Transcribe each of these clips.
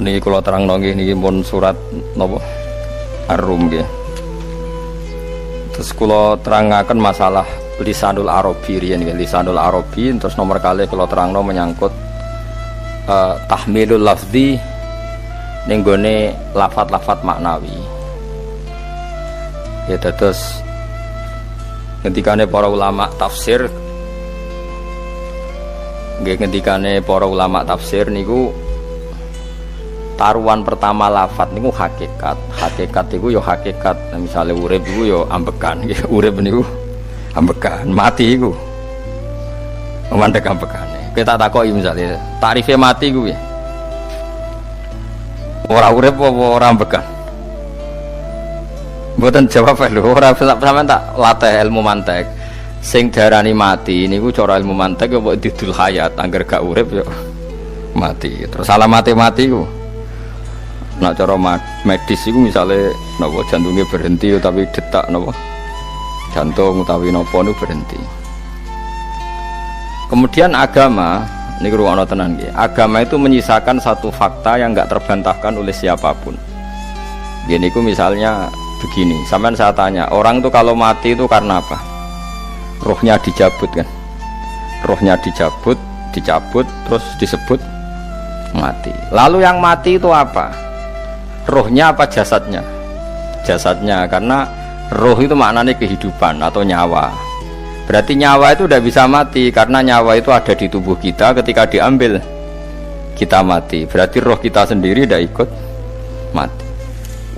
niki kula terangno niki pun surat napa Ar-Rum nggih. Terus kula terangaken masalah lisanul Arabi riyen nggih, lisanul Arabi terus nomor kali kula terangno menyangkut tahmilul lafzi ning gone lafat-lafat maknawi. Ya terus ketikane para ulama tafsir nggih, ketikane para ulama tafsir niku taruhan pertama lafat niku hakikat. Hakikat niku ya hakikat. Misale urip niku ya ambekan. Urip niku ambekan, mati iku mandek ambekane. Kita takoki misale tarife mati ku piye? Ora urip apa ora ambekan? Mboten jawab lho, ora sampean tak latih ilmu mantek. Sing darani mati niku cara ilmu mantek ya mbok didul hayat, angger gak urip ya mati. Terus alamate mati ku nek cara medis iku misale napa jantunge berhenti tapi detak napa jantung utawi napa niku berhenti. Kemudian agama niku ruwono tenan nggih. Agama itu menyisakan satu fakta yang enggak terbantahkan oleh siapapun. Nggih niku misalnya begini, sampean saya tanya, orang itu kalau mati itu karena apa? Rohnya dicabut kan? Rohnya dicabut terus disebut mati. Lalu yang mati itu apa? Rohnya apa jasadnya? Jasadnya, karena roh itu maknanya kehidupan atau nyawa. Berarti nyawa itu tidak bisa mati karena nyawa itu ada di tubuh kita, ketika diambil kita mati. Berarti roh kita sendiri tidak ikut mati.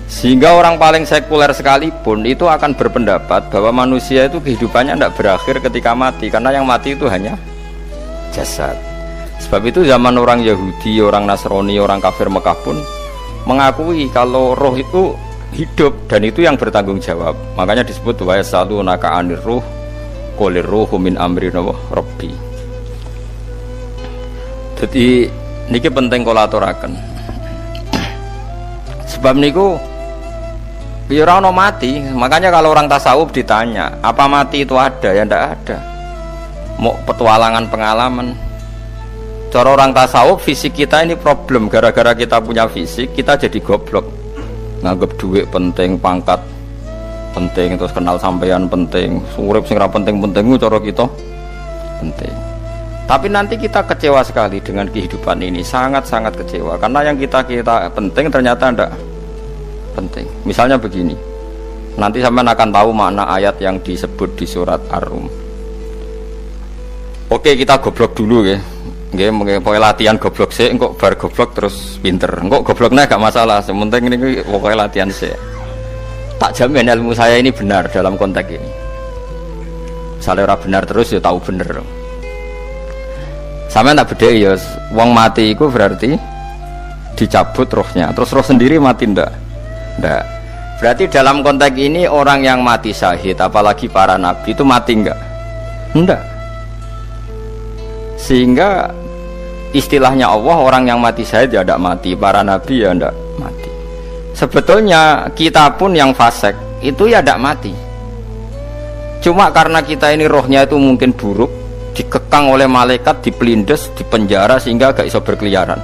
Sehingga orang paling sekuler sekalipun itu akan berpendapat bahwa manusia itu kehidupannya tidak berakhir ketika mati, karena yang mati itu hanya jasad. Sebab itu zaman orang Yahudi, orang Nasrani, orang kafir Mekah pun mengakui kalau roh itu hidup dan itu yang bertanggung jawab. Makanya disebut wa yasalunaka 'anir ruh qul ruhu min amri rabbi. Jadi niki penting kula aturaken. Sebab niku ya ora ono mati. Makanya kalau orang tasawuf ditanya, apa mati itu ada? Ya ndak ada. Mau petualangan pengalaman. Cara orang tasawuf fisik kita ini problem, gara-gara kita punya fisik kita jadi goblok. Nganggep duit penting, pangkat penting, terus kenal sampean penting, urip sing ra penting-penting cara kita penting. Tapi nanti kita kecewa sekali dengan kehidupan ini, sangat-sangat kecewa karena yang kita penting ternyata ndak penting. Misalnya begini, nanti sampean akan tahu makna ayat yang disebut di surat Ar-Rum. Oke, kita goblok dulu ya. Nggih, pokoke latihan goblok sik, engko bar goblok terus pinter. Engko gobloknya gak masalah, sementing ini pokoke latihan sik. Tak jamin ilmu saya ini benar dalam konteks ini. Misalnya ora benar terus ya tahu bener. Sampeyan tak bedheki ya, wong mati iku berarti dicabut rohnya, terus roh sendiri mati ndak? Ndak. Berarti dalam konteks ini orang yang mati syahid, apalagi para nabi itu mati enggak? Enggak. Sehingga istilahnya Allah, orang yang mati syahid ya tidak mati, para nabi ya tidak mati. Sebetulnya kita pun yang fasik itu ya tidak mati. Cuma karena kita ini rohnya itu mungkin buruk, dikekang oleh malaikat, dipelindes, dipenjara sehingga gak iso berkeliaran.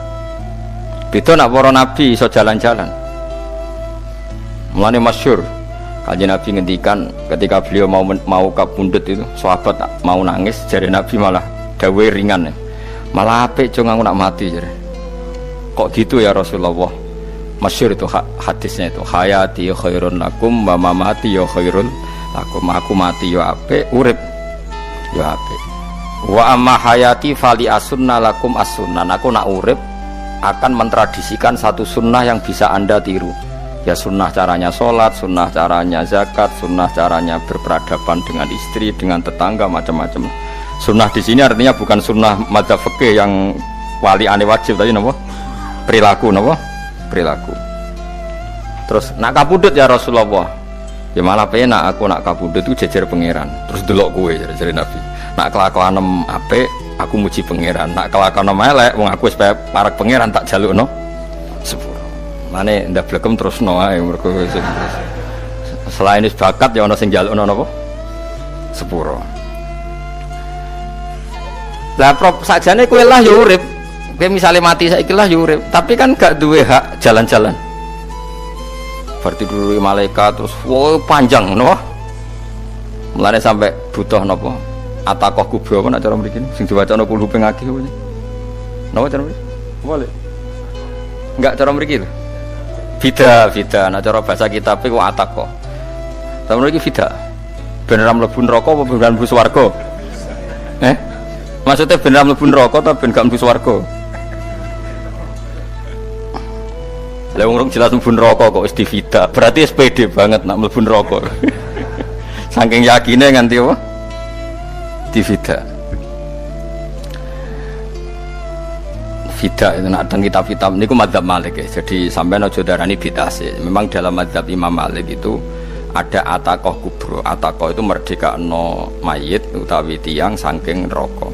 Beda nak para nabi iso jalan-jalan. Mulane masyhur kanjeng Nabi ngendikan ketika beliau mau kapundhut itu, sahabat mau nangis, jare Nabi malah dawe ringan ya. Malah apik jong aku nak mati jare. Kok gitu ya Rasulullah? Masyhur itu hadisnya itu, hayati khairun lakum wa mamati ya khairun lakum. Aku mati ya apik, urip ya apik. Wa amma hayati fali asunna lakum as-sunnah. Aku nak urip akan mentradisikan satu sunnah yang bisa Anda tiru. Ya sunnah caranya sholat, sunnah caranya zakat, sunnah caranya berperadaban dengan istri, dengan tetangga, macam-macam. Sunnah di sini artinya bukan sunnah madzhab fikih yang wali ane wajib tadi, napa? Perilaku, napa? Perilaku. Terus nak kapundhut ya Rasulullah. Ya malah penak aku nak kapundhut itu jejer pangeran. Terus delok kowe jare Nabi. Nak kelakuanem apik, aku muji pangeran. Nak kelakuanem elek, wong aku wis parek pangeran tak jalukno sepuro. Mane ndak blekem terusno ae mergo selain wis bakat ya ana sing jalukno napa? Sepuro. Lah prop sakjane kowe lah ya urip. Kowe misale mati saiki lah yo urip, tapi kan gak duwe hak jalan-jalan. Berarti dulu malaikat terus panjang no. Mulane sampai butuh napa? Atakoh kubro apa nak cara mriki sing diwacana kulhu ping akeh kuwi. Napa cara mriki? Boleh. Enggak cara mriki lho. Fida, nak cara bahasa kitab iku atakoh. Cara mriki fida. Ben ora mlebu neraka apa ben mlebu swarga? Maksudnya ben ora mlebu neraka ta ben gak mlebu swarga? Lah wong jelas mlebu neraka kok wis divida. Berarti SPD banget nak mlebu neraka. Saking yakine nganti apa? Divida. Vida itu nak teng kitab-kitab niku madzhab Malik ya. Jadi sampean aja darani bidah sih. Memang dalam madzhab Imam Malik itu ada atakoh kubro. Atakoh itu merdekakno mayit utawi tiyang saking neraka.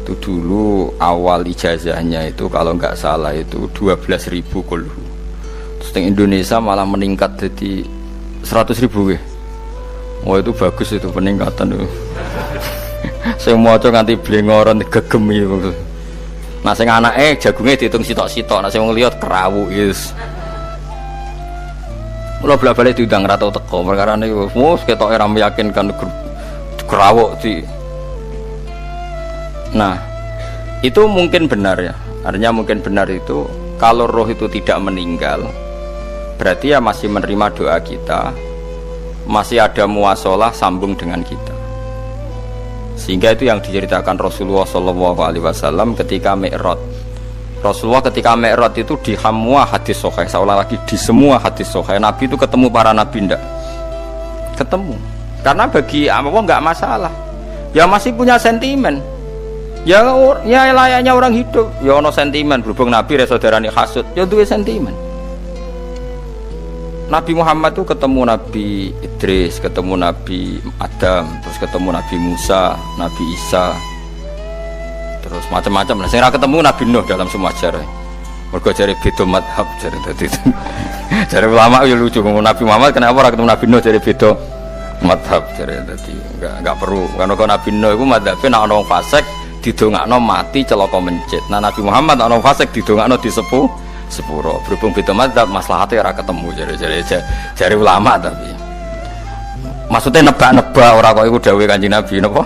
Itu dulu awal ijazahnya itu kalau nggak salah itu 12.000 kulhu. Di Indonesia malah meningkat jadi 100.000 ya. Wah itu bagus itu peningkatan itu. Saya mau coba nganti blengoran gegem itu. Nah sing anake jagungnya dihitung sitok-sitok. Nah sing ngelihat kerawu is. Mula balik diundang ra tau teko perkara niku. Wes ketok ora meyakinkan kerawuk di. Nah itu mungkin benar ya. Artinya mungkin benar itu kalau roh itu tidak meninggal. Berarti ya masih menerima doa kita, masih ada muasalah sambung dengan kita. Sehingga itu yang diceritakan Rasulullah SAW ketika Mi'raj. Rasulullah ketika Mi'raj itu di semua hadis sahih, seolah lagi di semua hadis sahih Nabi itu ketemu para nabi ndak? Ketemu. Karena bagi Allah nggak masalah. Ya masih punya sentimen. Ya layaknya orang hidup. Ya ono sentimen berhubung Nabi saudarane hasud, ya duwe sentimen. Nabi Muhammad itu ketemu Nabi Idris, ketemu Nabi Adam, terus ketemu Nabi Musa, Nabi Isa, terus macam-macam lah. Saya ketemu Nabi Nuh dalam semua ajaran. Mergo jare beda madhab jare dadi. Jare ulama ya lucu ngomong Nabi Muhammad kenapa ora ketemu Nabi Nuh jare beda madhab jare dadi enggak perlu. Karena kok Nabi Nuh iku madhabe nek ana wong fasik didongakno mati celaka mencit. Nah Nabi Muhammad ana wong fasik didongakno disepuh sepuro. Berhubung beda madzhab maslahatnya ora ketemu jare ulama tapi maksudnya nebak-nebak ora kok iku dawuhe Kanjeng Nabi napa?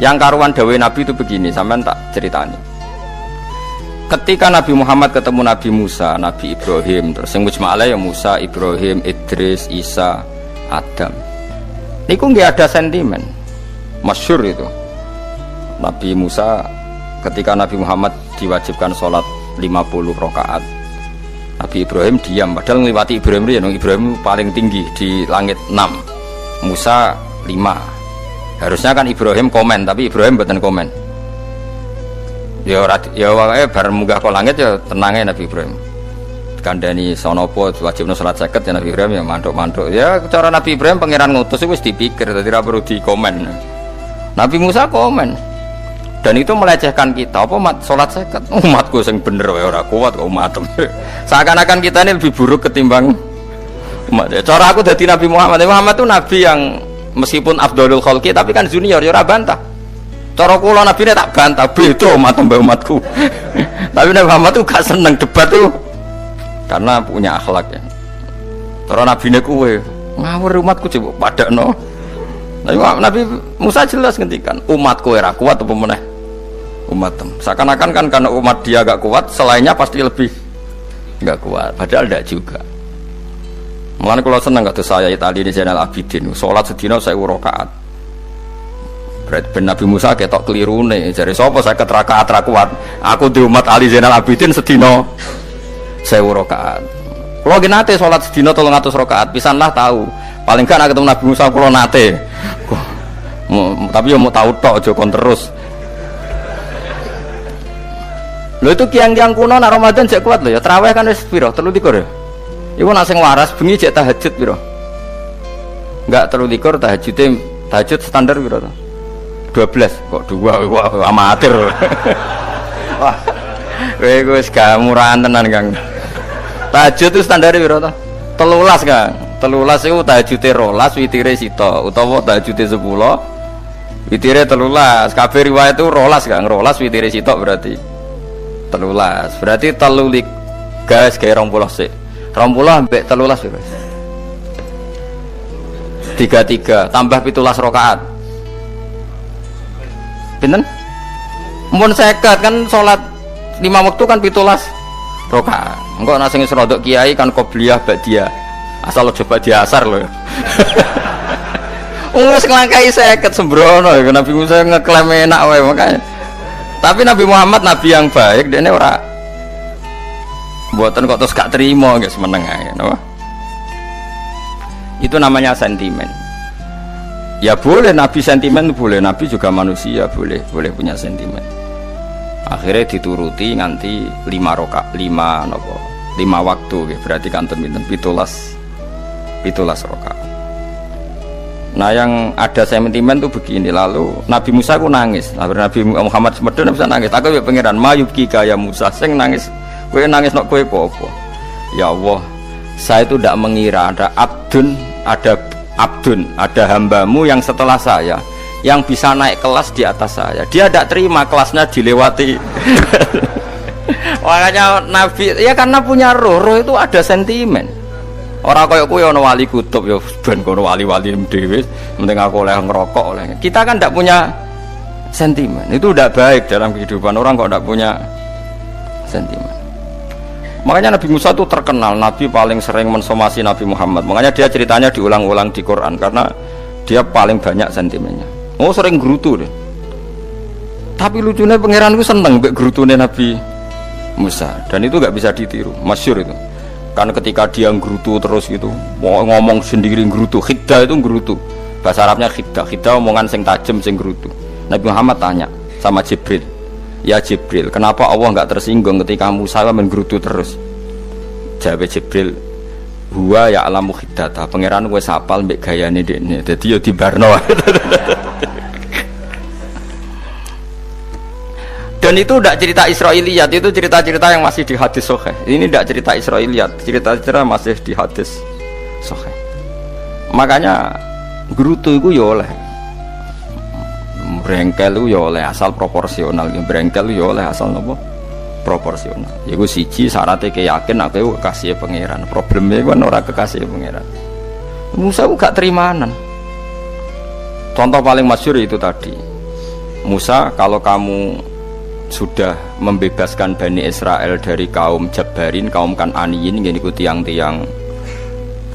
Yang karuan dawuhe Nabi itu begini, sampean tak ceritani. Ketika Nabi Muhammad ketemu Nabi Musa, Nabi Ibrahim, terus sing mujma'ala ya Musa, Ibrahim, Idris, Isa, Adam. Niku nggih ada sentimen. Masyhur itu. Nabi Musa ketika Nabi Muhammad diwajibkan sholat 50 rakaat. Nabi Ibrahim diam padahal ngliwati Ibrahim ya, Ibrahim paling tinggi di langit 6. Musa 5. Harusnya kan Ibrahim komen tapi Ibrahim mboten komen. Ya wae bar munggah ke langit ya tenange Nabi Ibrahim. Kandhani sonopo wajibno salat 50 ya Nabi Ibrahim ya mantuk-mantuk. Ya cara Nabi Ibrahim pangeran ngutus wis dipikir dadi ora perlu dikomen. Nabi Musa komen. Dan itu melecehkan kita apa salat 50 umatku sing bener wae ora kuat kok umatem. Seakan-akan kita ini lebih buruk ketimbang umat. Cara aku dadi Nabi Muhammad. Muhammad itu nabi yang meskipun afdhalul khalqi tapi kan junior ya ora bantah. Cara kula nabine tak bantah beda umat mbak umatku. Tapi Nabi Muhammad itu gak seneng debat tuh karena punya akhlak ya. Cara nabine kuwe ngawur umatku coba padakno. Nabi Musa jelas ngendikan umatku ora kuat apa meneh umatem. Seakan-akan kan karena umat dia gak kuat, selainnya pasti lebih gak kuat. Padahal tidak juga. Mulane kalau seneng kata saya tadi di Zainal Abidin, sholat sedina 1000 rakaat. Berarti ben Nabi Musa ketok kelirune. Jare sapa 50 rakaat ra kuat? Aku di umat Ali Zainal Abidin sedina 1000 rakaat. Kalau nggih nate sholat sedina 300 rakaat, pisanlah tahu. Paling kan ketemu Nabi Musa kula nate. Tapi ya mau tahu tok aja kon terus. Lho itu kiang-kiang kuno nak Ramadan jek kuat lho ya. Tarawih kan wis piro? 23 ya. Iku nak sing waras bengi jek tahajud piro? Enggak 23 tahajud standar piro to? 12 kok 2 wah amatir. Wah. Kowe wis gak murahan tenan Kang. Tahajud itu standar piro to? 13 Kang. 13 itu tahajude 12 witire sita utawa tahajude 10 witire 13. Kabeh riwayat itu 12 Kang. 12 witire sita berarti 13. Berarti telulik guys kayak 20 sik. 20 ambek 13 wis. 33 tambah 17 rakaat. Pinten? Mun 50 kan salat 5 waktu kan 17 rakaat. Engko nek sing rodok kiai kan qobliyah ba'diyah. Asal aja ba'diyah asar lho. Wes nglangkai 50 sembrono ya Nabi Musa ngeklaim enak wae makanya. Tapi Nabi Muhammad nabi yang baik dene ora mboten kok terus gak terima nggih semeneng ae napa. Itu namanya sentimen. Ya boleh Nabi sentimen boleh, Nabi juga manusia boleh punya sentimen. Akhirnya dituruti nganti 5 waktu nggih berarti kanten pinten 17 rakaat. Nah yang ada sentimen tuh begini, lalu Nabi Musa ku nangis, Nabi Muhammad semedon bisa nangis. Aku ya pangeran mayubki kaya Musa, sing nangis, kowe nangis nok kowe apa? Ya Allah, saya itu tidak mengira ada ada hambamu yang setelah saya yang bisa naik kelas di atas saya. Dia tidak terima kelasnya dilewati. Makanya Nabi, ya karena punya roh itu ada sentimen. Orang kayak kowe ana wali kutub ya ben kono wali-wali dhewe, penting aku oleh ngerokok oleh. Kita kan tidak punya sentimen. Itu tidak baik dalam kehidupan orang kok tidak punya sentimen. Makanya Nabi Musa itu terkenal Nabi paling sering mensomasi Nabi Muhammad. Makanya dia ceritanya diulang-ulang di Quran karena dia paling banyak sentimennya. Oh sering gerutu deh. Tapi lucunya pangeranku seneng mbek gerutune Nabi Musa dan itu nggak bisa ditiru, masyhur itu. Karena ketika dia nggerutu terus gitu, ngomong sendiri nggerutu, khiddah itu nggerutu. Bahasa Arabnya khiddah omongan sing tajem sing nggerutu. Nabi Muhammad tanya sama Jibril, ya Jibril, kenapa Allah nggak tersinggung ketika Musa menggerutu terus? Jawab Jibril, huwa ya alamu khiddata, pangeran wis apal mbek gayane dekne, dadi yo dibarno. Dan itu tidak cerita Israiliyat, itu cerita-cerita yang masih di hadis sahih. Ini tidak cerita Israiliyat, cerita-cerita masih di hadis sahih. Makanya gerutu itu ya oleh, brengkel itu ya oleh asal proporsional, brengkel itu ya oleh asal nopo proporsional. Iku siji syaratnya keyakin aku kekasih pangeran. Problemnya kan orang kekasih pangeran. Musa itu gak terimanan. Contoh paling masyhur itu tadi. Musa, kalau kamu sudah membebaskan Bani Israel dari kaum Jabbarin, kaum Kan'aniyin, ngene tiang-tiang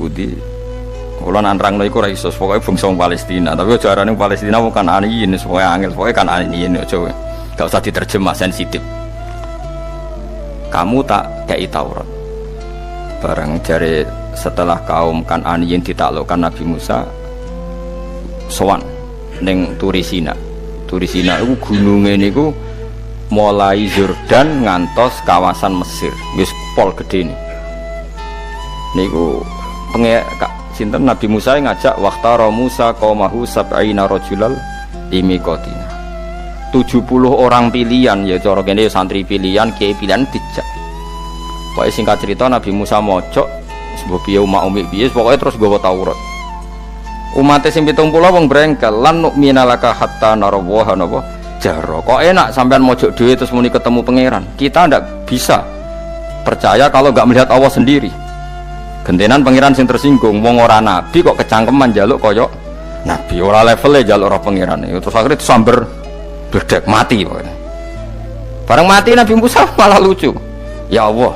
putih. Kula nanrangno iku ora iso, pokoke bangsa Palestina, tapi aja arane Palestina bukan Kan'aniyin, pokoke angel, pokoke Kan'aniyin aja. Enggak usah diterjemah sensitif. Kamu tak kei Taurat. Barang jare setelah kaum Kan'aniyin ditaklukkan Nabi Musa sowan ning Turisina. Turisina iku gununge niku mulai Yordan ngantos kawasan Mesir, wis pol gede nih. Niku sinten Nabi Musa ngajak waqtara Musa qaumahu sab'ina rajulal limiqatina. 70 orang pilihan ya cara kene santri pilihan, kiai pilihan dijak. Pokoke singkat cerita Nabi Musa mojok sebab piye umat piye pokoke terus nggawa Taurat. Umate sing 70 wong brengkel lan nu'mina laka hatta narawaha napa jaro. Kok enak sampean mojok dhewe terus muni ketemu pangeran. Kita ndak bisa percaya kalau nggak melihat Allah sendiri. Gentenan pangeran sing tersinggung, wong ora nabi kok kecangkeman njaluk koyok nabi, ora levelnya njaluk ora pangeran. Terus akhirnya disamber bledek mati pokoknya. Bareng mati Nabi Musa malah lucu. Ya Allah,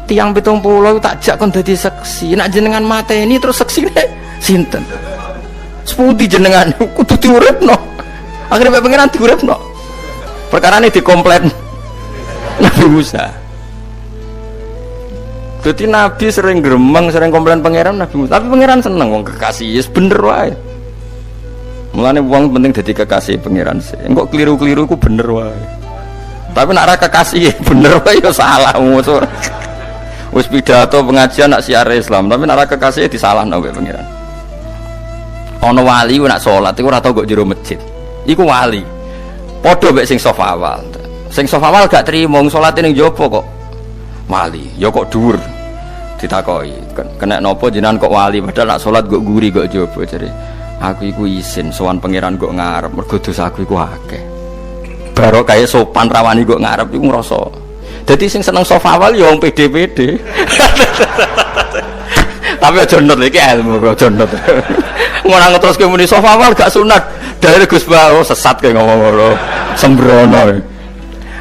tiang 70 tak jak kon dadi seksi. Nek jenengan mateni terus seksine sinten? Sepundi jenengan kudu diuripno. Akhirnya pangeran diuripno. Perkarane dikomplain Nabi Musa. Jadi Nabi sering gremeng, sering komplain pangeran Nabi Musa. Tapi pangeran seneng wong kekasih, yes bener wae. Mulane wong penting dadi kekasih pangeran sih. Engko keliru-keliru ku bener wae. Tapi nek ora kekasih bener wae ya salah musuh. Wis pidato pengajian nak siar Islam, tapi nek ora kekasih disalahno wae pangeran. Ana wali ku nak salat iku ora tau kok jero masjid. Iku wali. Padha mek sing saf awal. Sing saf awal gak trimo salate ning njaba kok. Wali, ya kok dhuwur. Ditakoki, kena napa jenengan kok wali padahal nak salat kok guri kok njaba jare. Aku iku isin sowan pangeran kok ngarep mergo dosaku iku akeh. barokah sopan rawani kok ngarep iku ngrasa. Dadi sing seneng sofawal ya wong pede-pede. Tapi aja nut iki ilmu, aja nut. Ngono terus muni sofawal gak sunat. Dari Gus Ba sesat kayak ngomong ngono. Sembrono.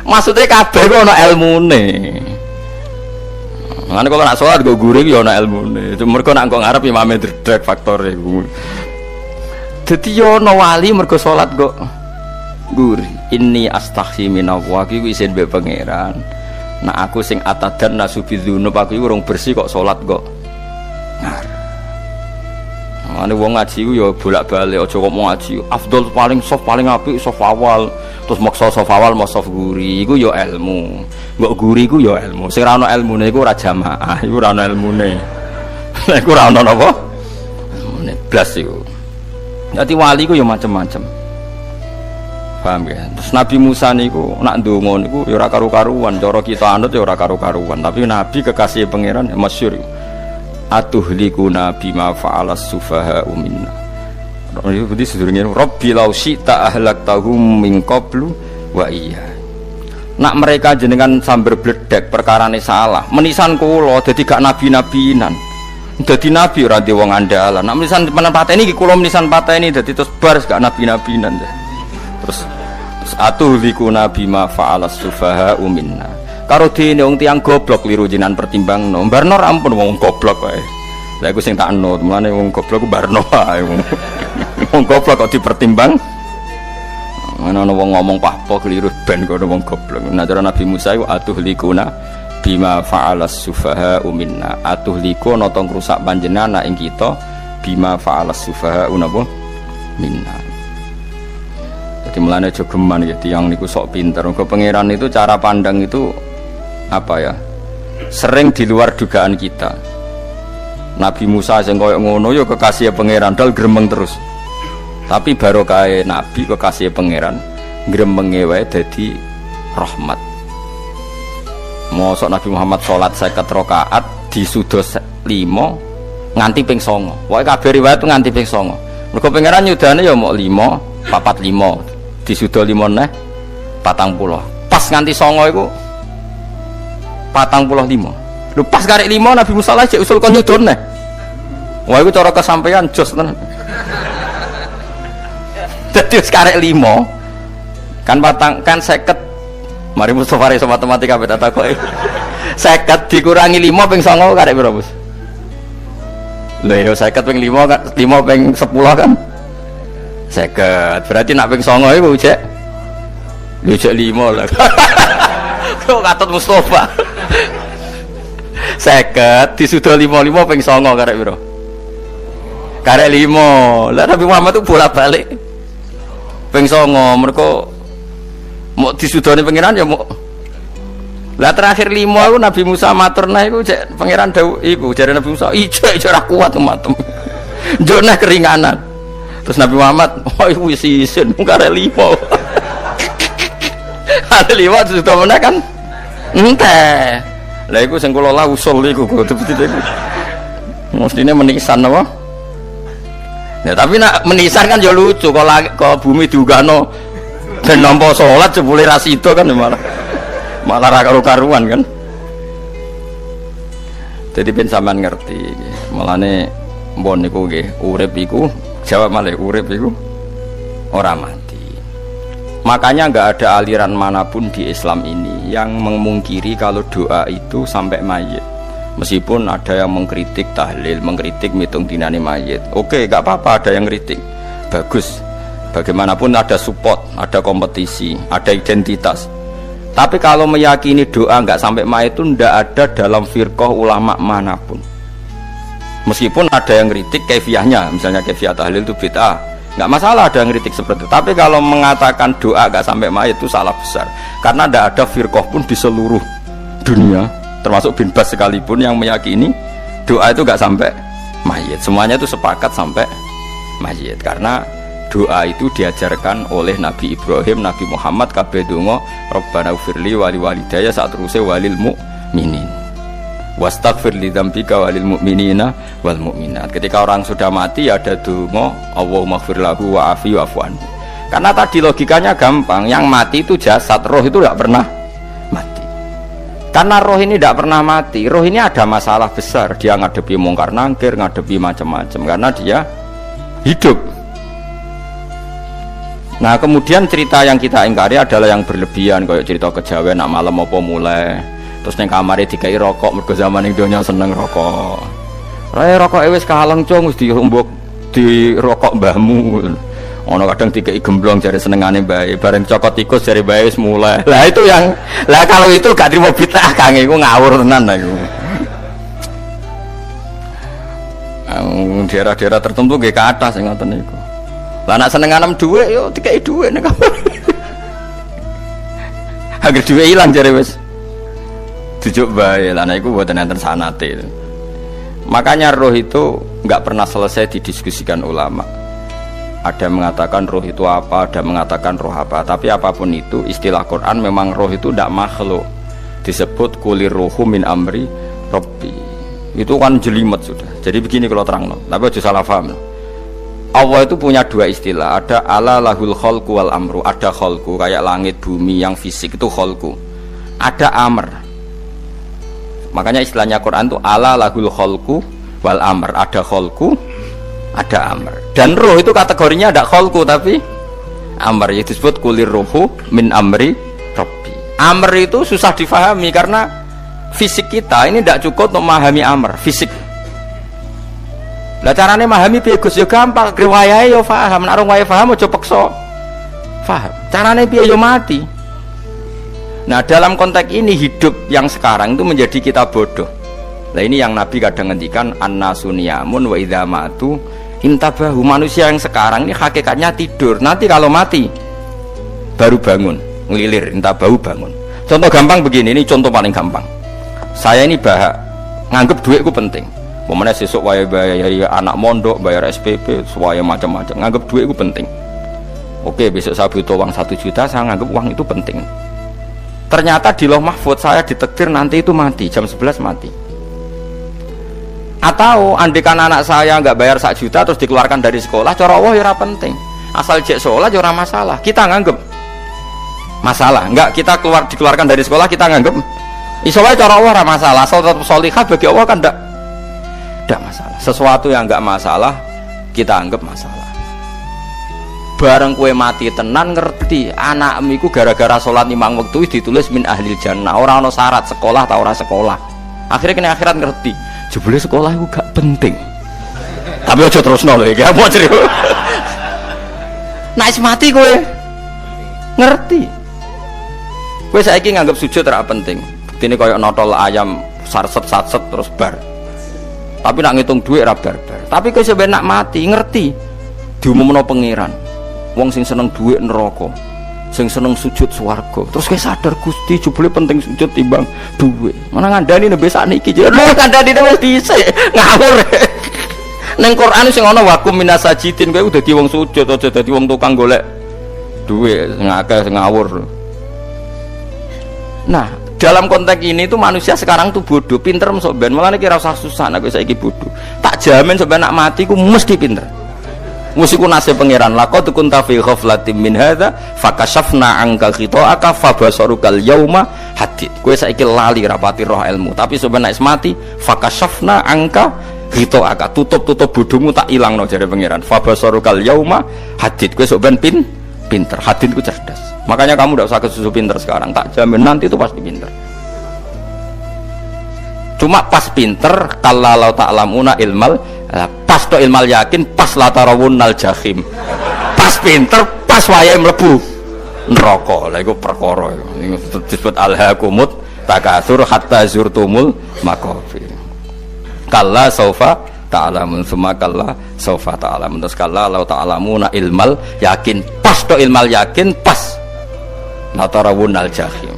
Maksudnya kabeh kok ana ilmune. Ngene kok nak salat go guring ya ana ilmune. Mergo nak kok ngarep imame dredeg faktore iku. Dadi yo ana wali mergo salat kok guri. Inni astaghfi minallah iki isin mbek pangeran. Nah aku sing atadan nasubidzunub aku iku urung bersih kok salat kok. Ane wong ngaji ku ya bolak-balik aja kok mau ngaji. Afdol paling soft paling apik soft awal. Terus maksa soft awal mau soft guri iku ya ilmu. Mbok guri ku ya ilmu. Sing ora ana ilmune iku ora jamaah, iku ora ana ilmune. Nek ora ana napa? Ilmune blas iku. Dadi wali ku ya macam-macam. Paham ya? Terus Nabi Musa niku nak ndonga niku ya ora karu-karuan, cara kita anut ya ora karu-karuan, tapi Nabi kekasih pangeran ya masyhur. Atuhlikuna bima fa'alas sufaha'u minna. Itu sedurunge Rabbi law syi'ta ahlaktahum min qablu wa iya. Nak mereka jenengan sambar bledek perkarane salah. Menisan kula dadi gak nabi-nabinan. Dadi nabi ora de wong andalan. Nak menisan pateni iki kula menisan pateni dadi terus bar gak nabi-nabinan. Terus atuhlikuna bima fa'alas sufaha'u minna. Karo dene wong tiyang goblok liru jinan pertimbangno. Barno ampun wong goblok wae. Lah iku sing tak anut, mulane wong goblok ku barno wae. Wong goblok kok dipertimbang. Ana wong ngomong pahpo keliru ben kok wong goblok. Nah cara Nabi Musa iku atuhlikuna bima fa'alas sufaha'u minna. Atuhliku nata ngrusak panjenengan ing kita bima fa'alas sufaha'u napa minna. Jadi mulane aja geman ya tiyang niku sok pinter. Mergo pangeran itu cara pandang itu apa ya? Sering di luar dugaan kita. Nabi Musa sing koyo ngono ya kekasih pangeran dal gremeng terus. Tapi barokah nabi kekasih pangeran gremenge wae dadi rahmat. Mosok Nabi Muhammad salat 50 rakaat disuda 5 nganti ping 9. Wae kabeh riwayat nganti ping 9. Mergo pangeran nyudane ya mok 5, 45. Disuda 5 neh 40. Pas nganti 9 iku 45. Lho pas karek 5 Nabi Musa lagi usul kon nyudone. Wah iku cara kesampaian jos tenan. Dadi wis karek 5 kan patang kan 50. Mari Mustofa iso matematika bet takoki. 50 dikurangi 5 ping 9 karek piro, Bos? Lho ya 50 ping 5 kan 5 ping 10 kan 50. Berarti nak ping 9 iku cek. Lho cek 5 lah. Kok katut Mustofa. 50 disuda 55 ping 9 karek piro? Karek 5. Lah Nabi Muhammad itu bolak-balik. Ping 9 mergo mau disudane pangeran ya mau. Lah terakhir 5 iku Nabi Musa matur nah iku cek pangeran dawuh iku jare Nabi Musa ijo ora kuat matem. Njone keringanan. Terus Nabi Muhammad oh iku wis isin karek 5. Ada 5 sudah mana kan? Entah. Lah iku sing kula la usul iku kudu iku. Mestine menisan apa? Ya tapi nak menisan kan ya lucu kalau bumi diugano ben nampa salat jebule ra sida kan malah ra karu-karuan kan. Jadi ben sampean ngerti. Malane mbon niku nggih urip iku jawab malih urip iku ora mati. Makanya enggak ada aliran manapun di Islam ini yang memungkiri kalau doa itu sampai mayit. Meskipun ada yang mengkritik tahlil, mengkritik mitung dinane mayit. Oke, enggak apa-apa ada yang kritik. Bagus. Bagaimanapun ada support, ada kompetisi, ada identitas. Tapi kalau meyakini doa enggak sampai mayit itu enggak ada dalam firqah ulama manapun. Meskipun ada yang kritik kaifiahnya, misalnya kaifiah tahlil itu bid'ah. Enggak masalah ada yang kritik seperti itu. Tapi kalau mengatakan doa enggak sampai mayit itu salah besar. Karena enggak ada firqah pun di seluruh dunia, termasuk bin Bas sekalipun yang meyakini doa itu enggak sampai mayit. Semuanya itu sepakat sampai mayit. Karena doa itu diajarkan oleh Nabi Ibrahim, Nabi Muhammad kabeh donga Rabbana ufirli wali walidayya saat terusé walil mu'minin wastaghfir li dzambika walil mu'minina wal mu'minat. Ketika orang sudah mati ada donga Allahumma ighfir lahu wa afi wa'fu anhu. Karena tadi logikanya gampang, yang mati itu jasad, roh itu tidak pernah mati. Karena roh ini tidak pernah mati, roh ini ada masalah besar, dia ngadepi mungkar nangkir, ngadepi macam-macam, karena dia hidup. Nah kemudian cerita yang kita ingkari adalah yang berlebihan, kayak cerita kejawen nak malam apa mulai, terus neng kamare dikai rokok, mergo zaman ning donya seneng rokok. Rokok wis kaleng cung, wis dirumbuk di rokok mbahmu. Ono kadang dikai gemblong jare senengane bae, bareng cokot tikus jare bae wis mulai. Lah itu yang kalau itu gak trimo bid'ah Kang, iku ngawur tenan iku. Daerah-daerah tertentu nggih ke atas sing ngoten niku. Lah nek senengane dhuwit yo dikai dhuwit nek. Agar dhuwit ilang jare wis dijuk bae. Lah nek iku mboten enten sanate. Makanya roh itu nggak pernah selesai didiskusikan ulama. Ada mengatakan roh itu apa, ada mengatakan roh apa. Tapi apapun itu, istilah Quran memang roh itu tidak makhluk. Disebut kulir ruhu min amri Rabbi. Itu kan jelimet sudah. Jadi begini kalau terang, tapi aja salah paham. Allah itu punya dua istilah. Ada ala lahul khalqu wal amru. Ada khalqu kayak langit bumi yang fisik itu khalqu. Ada amr. Makanya istilahnya Quran itu ala lahul khalqu wal amr. Ada khalqu, ada amr. Dan roh itu kategorinya ada khalqu tapi amr, itu disebut kulir ruhu min amri Rabbi. Amr itu susah difahami karena fisik kita ini tidak cukup untuk memahami amr fisik. Lah carane memahami piye Gus ya gampang, riwayahe yo paham, nek ora paham aja peksa paham. Carane piye yo mati. Nah dalam konteks ini hidup yang sekarang itu menjadi kita bodoh. Nah ini yang Nabi kadang ngendikan an-nasuniyamun wa idza matu intabahu. Manusia yang sekarang ini hakikatnya tidur, nanti kalau mati baru bangun, ngelilir, intabahu bangun. Contoh gampang begini, ini contoh paling gampang. Saya ini nganggep duitku penting. Pemene sesuk wae bayar anak mondok, bayar SPP, semuanya macam-macam. Nganggep duitku penting. Oke, besok saya butuh uang 1 juta, saya nganggep uang itu penting. Ternyata di Lauh Mahfudz saya ditakdir nanti itu mati, jam 11 mati. Atau andikan anak saya nggak bayar 1 juta terus dikeluarkan dari sekolah, cara Allah ya ora penting. Asal jek sholat ya ora masalah. Kita nganggep masalah. Enggak, kita dikeluarkan dari sekolah kita nganggep iso wae cara Allah ora masalah. Asal tetap sholihah bagi Allah kan enggak masalah. Sesuatu yang enggak masalah kita anggap masalah. Bareng kue mati tenan ngerti anakmu iku gara-gara sholat 5 waktu ditulis min ahlil jannah. Ora ana syarat sekolah ta ora sekolah. Akhirnya kena akhirat ngerti. Jebule sekolah itu gak penting. Tapi aja terusno lho iki, apa cerita. Nek mati kowe ngerti. Kowe saiki nganggep sujud ora penting. Buktine koyo notol ayam sarset-sarset terus bar. Tapi nak ngitung duit ora bar-bar. Tapi kowe sampe nak mati ngerti diumumno pangeran. Wong sing seneng duit neraka, sing seneng sujud swarga. Terus kowe sadar Gusti jebule penting sujud timbang duit. Mana ngandani nembe sakniki jare lho kandhani wis dhisik ngawur. Ning Quran sing ana wakum minasajidin kowe udah dadi wong sujud aja dadi wong tukang golek duit sing akeh sing ngawur. Nah, dalam konteks ini tuh manusia sekarang tuh bodoh, pinter masuk ben. Malah kira usah susah nek saiki bodoh. Tak jamin sampai nak mati ku mesti pinter. Musiku nasib pangeran laqad kunta fi ghaflatin min hadza fakashafna anka khita'aka fabasarukal yauma hadid. Kowe saiki lali rapati roh ilmu, tapi sampeyan nek mati fakashafna anka khita'aka, tutup bodohmu tak ilangno jare pangeran. Fabasarukal yauma hadid. Kowe sok ben pinter. Hadid ku cerdas. Makanya kamu tidak usah kesusu pinter sekarang, tak jamin nanti itu pasti pinter. Cuma pas pinter kalau ta'lamuna ilmal, pas to ilmal yakin, pas latarawunnal jahim. Pas pinter, pas wayahe mlebu neraka. Lha iku perkara iku disebut alhaqumut takatsur hatta zurtumul maqabir. Kalla saufa ta'lamun, summa kalla saufa ta'lamun. Terus kalla law ta'lamuna ilmal yakin, pas to ilmal yakin, pas latarawunnal jahim.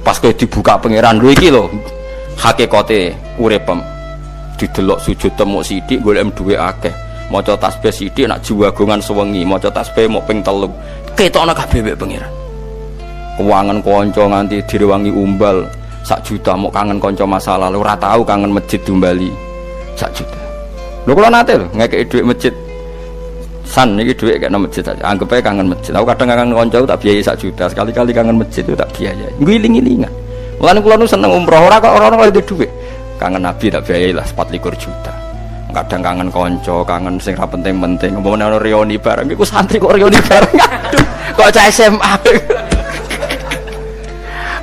Pas kowe dibuka pangeran lho iki lho hakikate uripem. Didelok sujud temuk sithik golek duwe akeh, maca tasbih sithik nak jiwagongan sewengi, maca tasbih mok ping 3 ketokno kabeh mek pangeran. Keuangan kanca nganti direwangi umbal 1 juta, mok kangen kanca masa lalu ora tahu kangen masjid diumbali 1 juta. Lho kula nate lho ngekeki dhuwit masjid San ini duit kayak nama masjid aja. Anggap aja kangen masjid. Aku kadang kangen konco tak biayai 1 juta. Sekali-kali kangen masjid itu tak biayai. Giling-gilingan. Mulane kula nu seneng umroh ora kok orang itu duit. Kangen Nabi tak biayai lah 24 juta. Kadang kangen konco, kangen sing ra penting-penting. Umpamane ana reuni bareng iku santri kok reuni bareng. Aduh, kok cah SMA.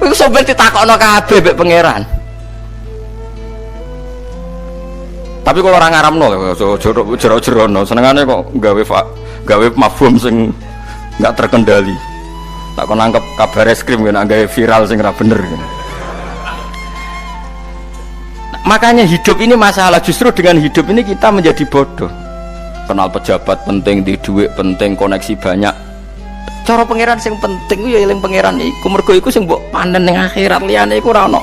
Iku sampe ditakokno kabeh mbek pangeran. Tapi kalau orang ngaramno, jero-jerono, senengane kok gawe mafhum sing nggak terkendali. Tak kon nangkep kabar eskrim kan, gawe viral sing ra bener. Makanya hidup ini masalah. Justru dengan hidup ini kita menjadi bodoh. Kenal pejabat penting, di duit penting, koneksi banyak. Cara pangeran sing penting ya eling pangeran iku. Mergo iku sing mbok panen ning akhirat, liyane iku ora ono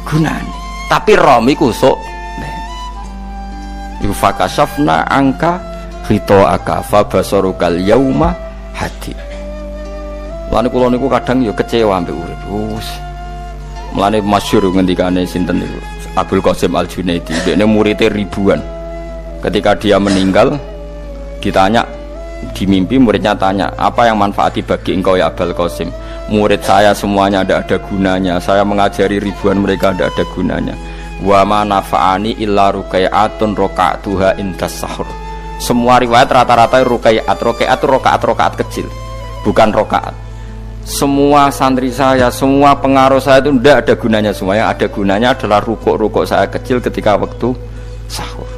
gunane. Tapi rom iku sok fakashafna angka khitoaka fabasarukal yauma hadid. Lan kula niku kadang ya kecewa mbek urip. Mulane masyhur ngendikane sinten niku Abdul Qasim Al-Junaidi, dekne muridé ribuan. Ketika dia meninggal ditanya di mimpi, muridnya tanya, apa yang manfaati bagi engkau ya Abdul Qasim? Murid saya semuanya tidak ada gunanya, saya mengajari ribuan mereka tidak ada gunanya. Wa ma nafa'ani illa ruqai'atun roka'atuha indas sahur. Semua riwayat rata-rata ruqai'at rokaat kecil, bukan rokaat. Semua santri saya, semua pengaruh saya itu tidak ada gunanya semua. Yang ada gunanya adalah rukuk saya kecil ketika waktu sahur.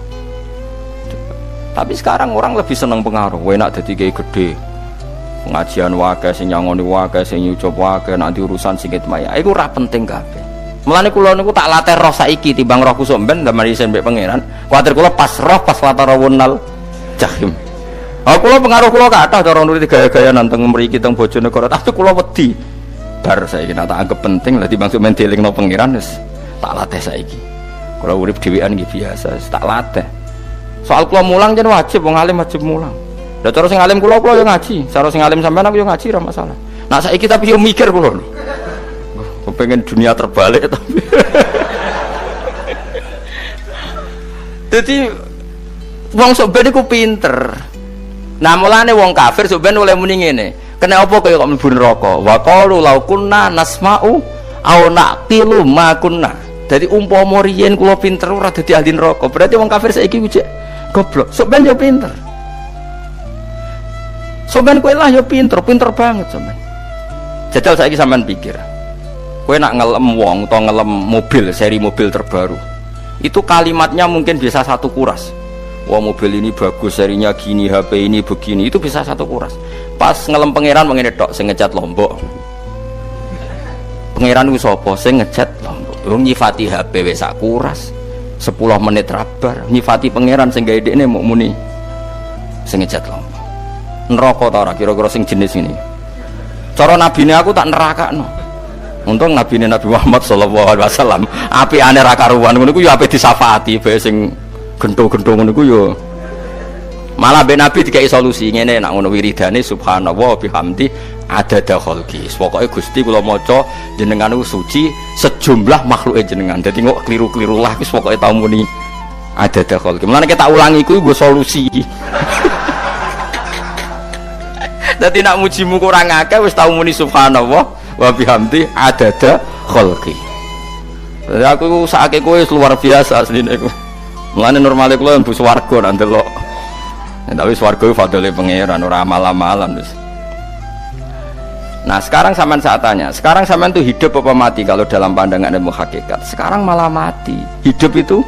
Tapi sekarang orang lebih senang pengaruh, enak dadi kiai gede. Pengajian wae sing nyangoni wae sing nyucup wae nanti urusan singit maya. Iku ora penting kabeh. Mulane kula niku tak latih roh saiki timbang roh kusuk ben ndamel isen mbek pangeran. Kuwatir kula pas roh pas latarawunal jahim. Kula pengaruh kula kathah cara nuruti gaya-gaya nanteng mriki teng Bojonegoro, tapi kula wedi. Bar saiki nek tak anggap penting lah timbang men dielingno pangeran wis tak latih saiki. Kula urip dhewean nggih biasa, tak latih. Soal kula mulang jen wajib, wong alim wajib mulang. Lah cara sing alim kula yo ngaji, cara sing alim sampean aku yo ngaji ora masalah. Nah saiki tapi yo mikir kula lho. Pengen dunia terbalik tapi. Jadi wong sok ben iku pinter. Nah mulane wong kafir sok ben oleh muni ngene. Kena apa kaya kok mlebu neraka? Wa qalu law kunna nasma'u aw naqilu ma kunna. Dadi umpama riyen kula pinter ora dadi ahli neraka. Berarti wong kafir saiki wujud goblok. Sok ben yo pinter. Sok ben kowe lah yo pinter banget sampean. Jajal saiki sampean pikir. Kowe nak ngelem wong atau ngelem mobil, seri mobil terbaru, itu kalimatnya mungkin bisa 1 kuras. Wah mobil ini bagus, serinya gini, HP ini begini, itu bisa 1 kuras. Pas ngelem pangeran mengene tok sing ngecat Lombok. Pangeran ku sapa sing ngecat Lombok? Wong nyifati HP wis sak kuras. 10 menit rabar nyifati pangeran sing gawe dekne mok muni sing ngecat Lombok. Neraka ta ora kira-kira sing jenis ini? Cara nabine aku tak nerakakno. Untung Nabi Muhammad sallallahu alaihi wasallam apikane ra karuan ngono iku ya ape disafaati bae sing gento-gento ngono iku ya malah ben Nabi dikai solusi ngene nek ngono wiridane subhanallah bihamdi adada khalqi. Pokoke Gusti kula maca jenengan niku suci sejumlah makhluke jenengan. Dadi kok kliru-kliru lah wis pokoke tau muni adada khalqi. Mulane kita ulangi iku nggo solusi. Dadi nek mujimu kurang akeh wis tau muni subhanallah wa bihamdi adada khalqi. Jadi aku sakake kowe luar biasa asline iku. Mulane normale kula mlebu swarga nang delok. Tapi swarga iku fadhole pangeran ora amal-amalan wis. Nah, sekarang sampean saat tanya, sekarang sampean tuh hidup apa mati kalau dalam pandangan ilmu hakikat? Sekarang malah mati. Hidup itu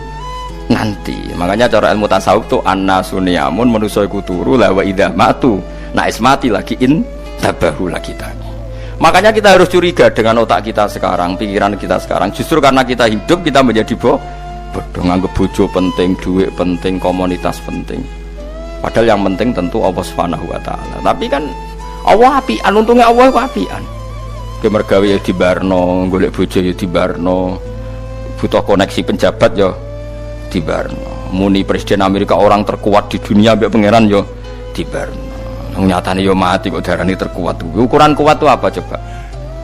nanti. Makanya cara ilmu tasawuf tuh annasuniyamun manusa iku turu la wa idza matu. Nah, mati lagi tabahu lagi tani. Makanya kita harus curiga dengan otak kita sekarang, pikiran kita sekarang. Justru karena kita hidup, kita menjadi bodoh, nganggep bojo penting, duit penting, komunitas penting. Padahal yang penting tentu Allah Subhanahu wa taala. Tapi kan Allah apian, untungnya Allah itu apian. Kemergawe ya dibarno, golek bojo ya dibarno. Butuh koneksi penjabat ya dibarno. Muni presiden Amerika orang terkuat di dunia mbek pangeran ya dibarno. Nyatane yo mati kok darani terkuat. Ukuran kuat itu apa coba?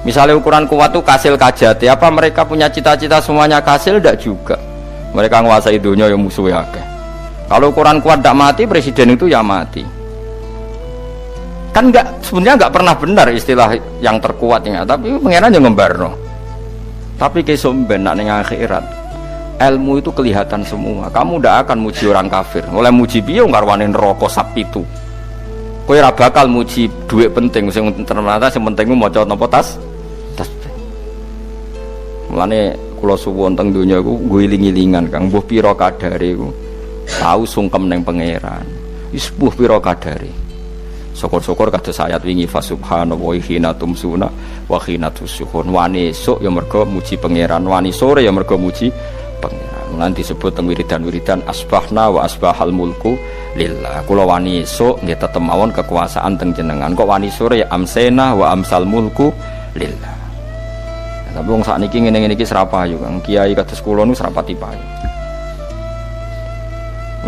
Misalnya ukuran kuat itu kasil kajati, apa mereka punya cita-cita semuanya kasil? Tidak juga. Mereka menguasai dunia yang musuhnya akeh. Kalau ukuran kuat tidak mati, presiden itu ya mati. Kan sebenarnya enggak pernah benar istilah yang terkuat ya, tapi pangeran yang ngembarno. Tapi kesomben nak ning akhirat, ilmu itu kelihatan semua. Kamu ndak akan muji orang kafir. Oleh muji piye ngarwane neraka sap itu. Kowe ora bakal muji dhuwit penting, sing ternyata sing penting ku maca napa tas. Mulane kula suwun teng donya iku guling-gilingan Kang, mbuh pira kadare iku. Tahu sungkem ning pangeran. Wis mbuh pira kadare. Syukur-syukur kados ayat wingi fa subhanallahi hina tumsuna wa hina tusyuhun. Wani esuk ya mergo muji pangeran, wani sore ya mergo muji pangeran. Nanti disebut teng wiridan-wiridan asbahna wa asbahal mulku lillah. Kula wani esuk nggih tetep mawon kekuasaan teng jenengan. Kok wani sore ya amsena wa amsal mulku lillah. Tapi wong sakniki ngene-ngene iki serapayu Kang. Kiai kados kula niku serapati payu.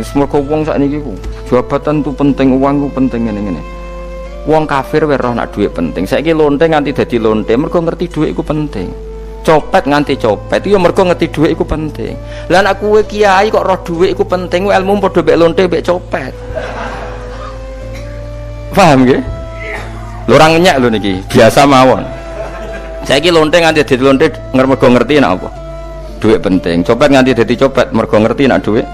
Wis mergo wong sakniki ku jabatan tu penting, uang ku penting ngene-ngene. Wong kafir wae roh nak dhuwit penting. Saiki lonte nganti dadi lonte mergo ngerti dhuwit iku penting. Copet nganti copet iku mergo ngerti dhuwit iku penting. Lah nek kowe kiai kok roh dhuwit iku penting, ilmu padha mek lonte mek copet. Paham nggih? Lho ora ngenyek lho niki, biasa mawon. Saiki lonte nganti dadi lonte mergo ngerti nek apa? Dhuwit penting. Copet nganti dadi copet mergo ngerti nek dhuwit.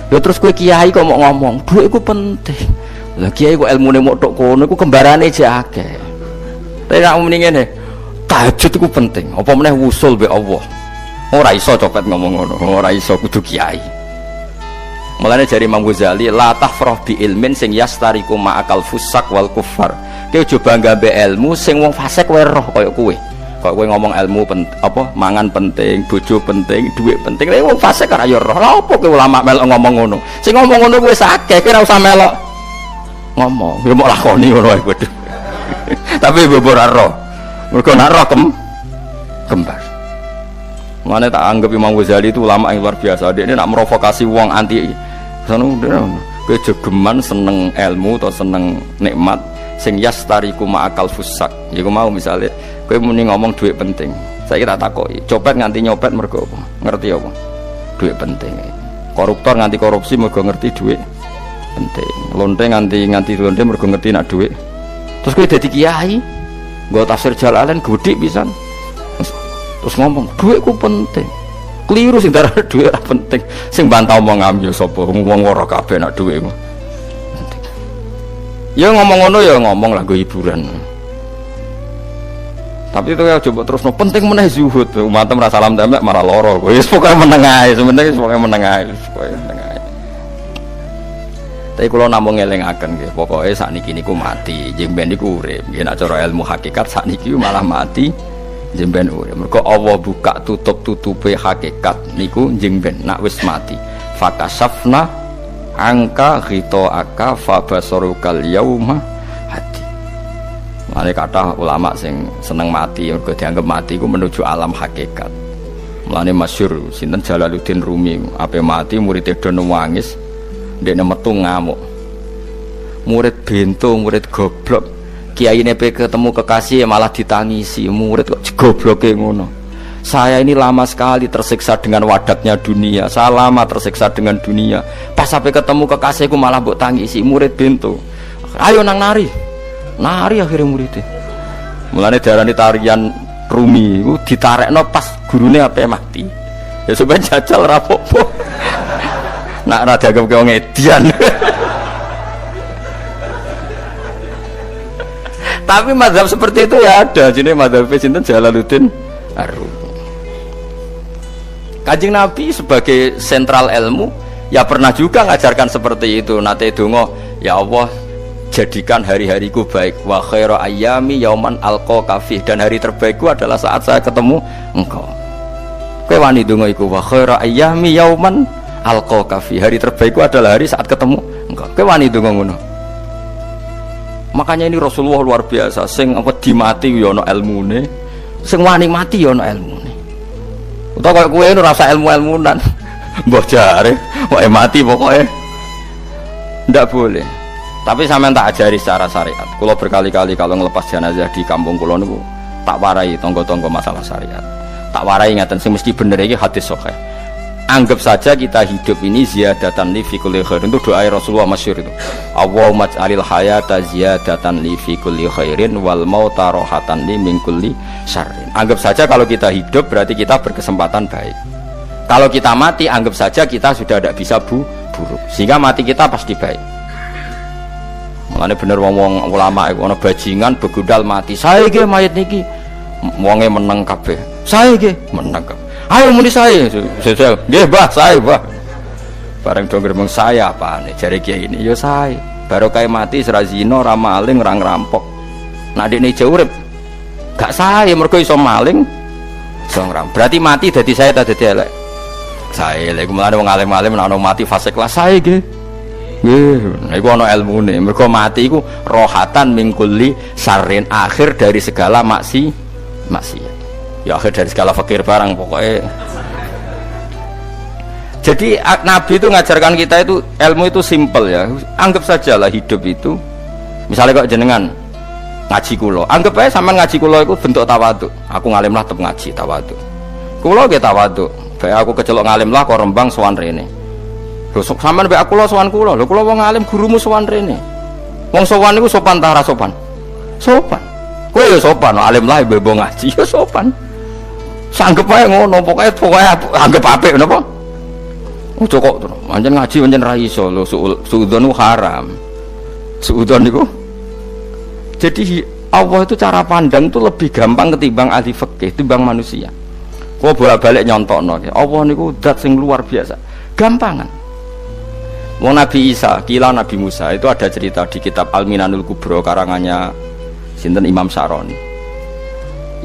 Lho terus kowe kiai kok mau ngomong, dhuwit iku penting. Lah kiai kok ilmune mok tok kono iku kembarane jek akeh. Tapi nek muni ngene, tahajud iku penting. Apa meneh wusul be Allah. Ora iso copet ngomong ngono, ora iso kudu kiai. Mulane jari Imam Ghazali, la tahfrah bi ilmin sing yastariku ma'akal fusak wal kufar. Kowe aja bangga be ilmu sing wong fasik wae roh kaya kowe. Kok kowe ngomong ilmu mangan penting, bojo penting, dhuwit penting. Lah wong fasik ora ya roh. Lah opo kowe ulama melok ngomong ngono? Sing ngomong ngono kowe sakeh, kowe ora usah melok ngomong. Ya mok lakoni ngono wae kudu. Tapi bobor ora roh. Mergo nek roh kembar. Mane tak anggap Imam Ghazali itu ulama yang luar biasa. Dia ini nak merovokasi wong anti. Sono kowe jogeman seneng ilmu atau seneng nikmat sing yastariku ma'akal fusak. Iku mau misale kowe muni ngomong dhuwit penting. Saiki tak takoki, copet nganti nyopet mergo apa? Ngerti apa? Dhuwit penting. Koruptor nganti korupsi mergo ngerti dhuwit penting. Lonte nganti lonte mergo ngerti nak dhuwit. Terus kowe dadi kiai, nggo tafsir Jalalain gedhi pisan. Terus ngomong dhuwitku penting. Keliru sing darah dhuwit ora penting. Sing bantah omong amyo sapa? Wong ora kabeh nak dhuwitmu. Ya ngomong ngono ya ngomong lah nggo hiburan. Tapi itu ya coba terus penting meneh zuhud. Umatem ra salam templek marah loro. Wis pokoke meneng ae, sebenarnya pokoke meneng ae, pokoke meneng ae. Tapi kula namung ngelingaken nggih, pokoke sakniki niku mati, jemben niku urip. Nggih nek cara ilmu hakikat sakniki malah mati, jemben urip. Mergo Allah buka tutup-tutupe hakikat niku jemben nak wis mati. Fakasafna angka ghita'aka fabasarukal yauma hadi. Mane kathah ulama sing seneng mati mergo dianggap mati iku menuju alam hakikat. Mulane masyhur sinten Jalaluddin Rumi, ape mati murid do nangis, ndekne metu ngamuk. Murid bento, murid goblok. Kiyaine pe ketemu kekasih malah ditangisi, murid kok gobloke ngono. Saya ini lama sekali tersiksa dengan wadatnya dunia. Saya lama tersiksa dengan dunia. Pas sampai ketemu kekasihku malah mbok tangisi, murid bento. Ayo nang nari. Nari akhirnya muridnya. Mulane diarani tarian Rumi iku ditarekno pas gurune ape mati. Ya sampeyan jajal ra apa-apa. Nak ra dianggap wong edian. Tapi mazhab seperti itu ya ada. Jenenge mazhab sinten Jalaluddin Ar-Rumi. Kanjeng Nabi sebagai sentral ilmu ya pernah juga ngajarkan seperti itu. Nate donga, ya Allah jadikan hari-hariku baik, wa khairu ayyami yauman alqa kafih, dan hari terbaikku adalah saat saya ketemu engkau. Kowe wani donga iku, wa khairu ayyami yauman alqa kafih, hari terbaikku adalah hari saat ketemu engkau. Kowe wani donga ngono. Makanya ini Rasulullah luar biasa, sing apa dimati ya ana ilmune, sing wani mati ya ana ilmune. Utawa kowe ora rasa ilmu-ilmunan. Mbah jare, wae mati pokoknya. Ndak boleh. Tapi sampean tak ajari secara syariat. Kula berkali-kali kalau ngelepas jenazah di kampung kula niku tak warai tangga-tangga masalah syariat. Tak warai ngaten sing mesti bener iki hadis sahih. Anggap saja kita hidup ini ziyadatan li fi kulli khairin, itu doa Rasulullah masyhur itu. Allahumma ij'alil hayata ziyadatan li fi kulli khairin wal mauta rahatan li min kulli syarrin. Anggap saja kalau kita hidup berarti kita berkesempatan baik. Kalau kita mati anggap saja kita sudah tidak bisa buruk. Sehingga mati kita pasti baik. Mulane bener wong ulama iku ana bajingan begudal mati. Saya iki mayit niki wonge meneng kabeh. Saya iki meneng kabeh. Ayo muni saya nggih Mbah, saya Mbah. Bareng do ngomong saya apane jare kiai ini ya saya. Baru kae mati ora zina, ora maling, ora ngrampok. Nek dekne ijo urip gak saya mergo iso maling, iso ngrampok. Berarti mati dadi saya ta dadi elek. Saya lek mulane wong alim-alim nek ana mati fase kelas saya nggih. Nggih, iku ana ilmune. Mergo mati iku rohatan mingkuli sarin akhir dari segala maksiat. Ya akhir dari segala fakir barang pokoknya. Jadi Nabi itu ngajarkan kita itu ilmu itu simple ya. Anggap saja lah hidup itu. Misalnya kok jenengan ngaji kulo, anggap aja sampean ngaji kulo itu bentuk tawaduk. Aku ngalim lah tetep ngaji tawaduk. Kulo ge tawaduk. Bae aku kecelok ngalim lah kok Rembang sowan rene. Lho sampean bae aku lo sowan kulo. Lho kulo wong ngalim gurumu sowan rene. Wong sowan niku sopan ta ora sopan? Sopan. Kowe ya sopan, alim lah ibu ngaji ya sopan. Sanggep ae ngono, pokoknya anggap apik napa? Ojo kok pancen ngaji pancen ra iso lho, suudzon haram. Suudzon niku. Jadi Allah itu cara pandang itu lebih gampang ketimbang ahli fikih, timbang manusia. Kok bolak-balik nyontokno, Allah niku zat sing luar biasa. Gampangan. Wong Nabi Isa, kila Nabi Musa itu ada cerita di kitab Al-Minanul Kubro karangannya sinten Imam Syaroni.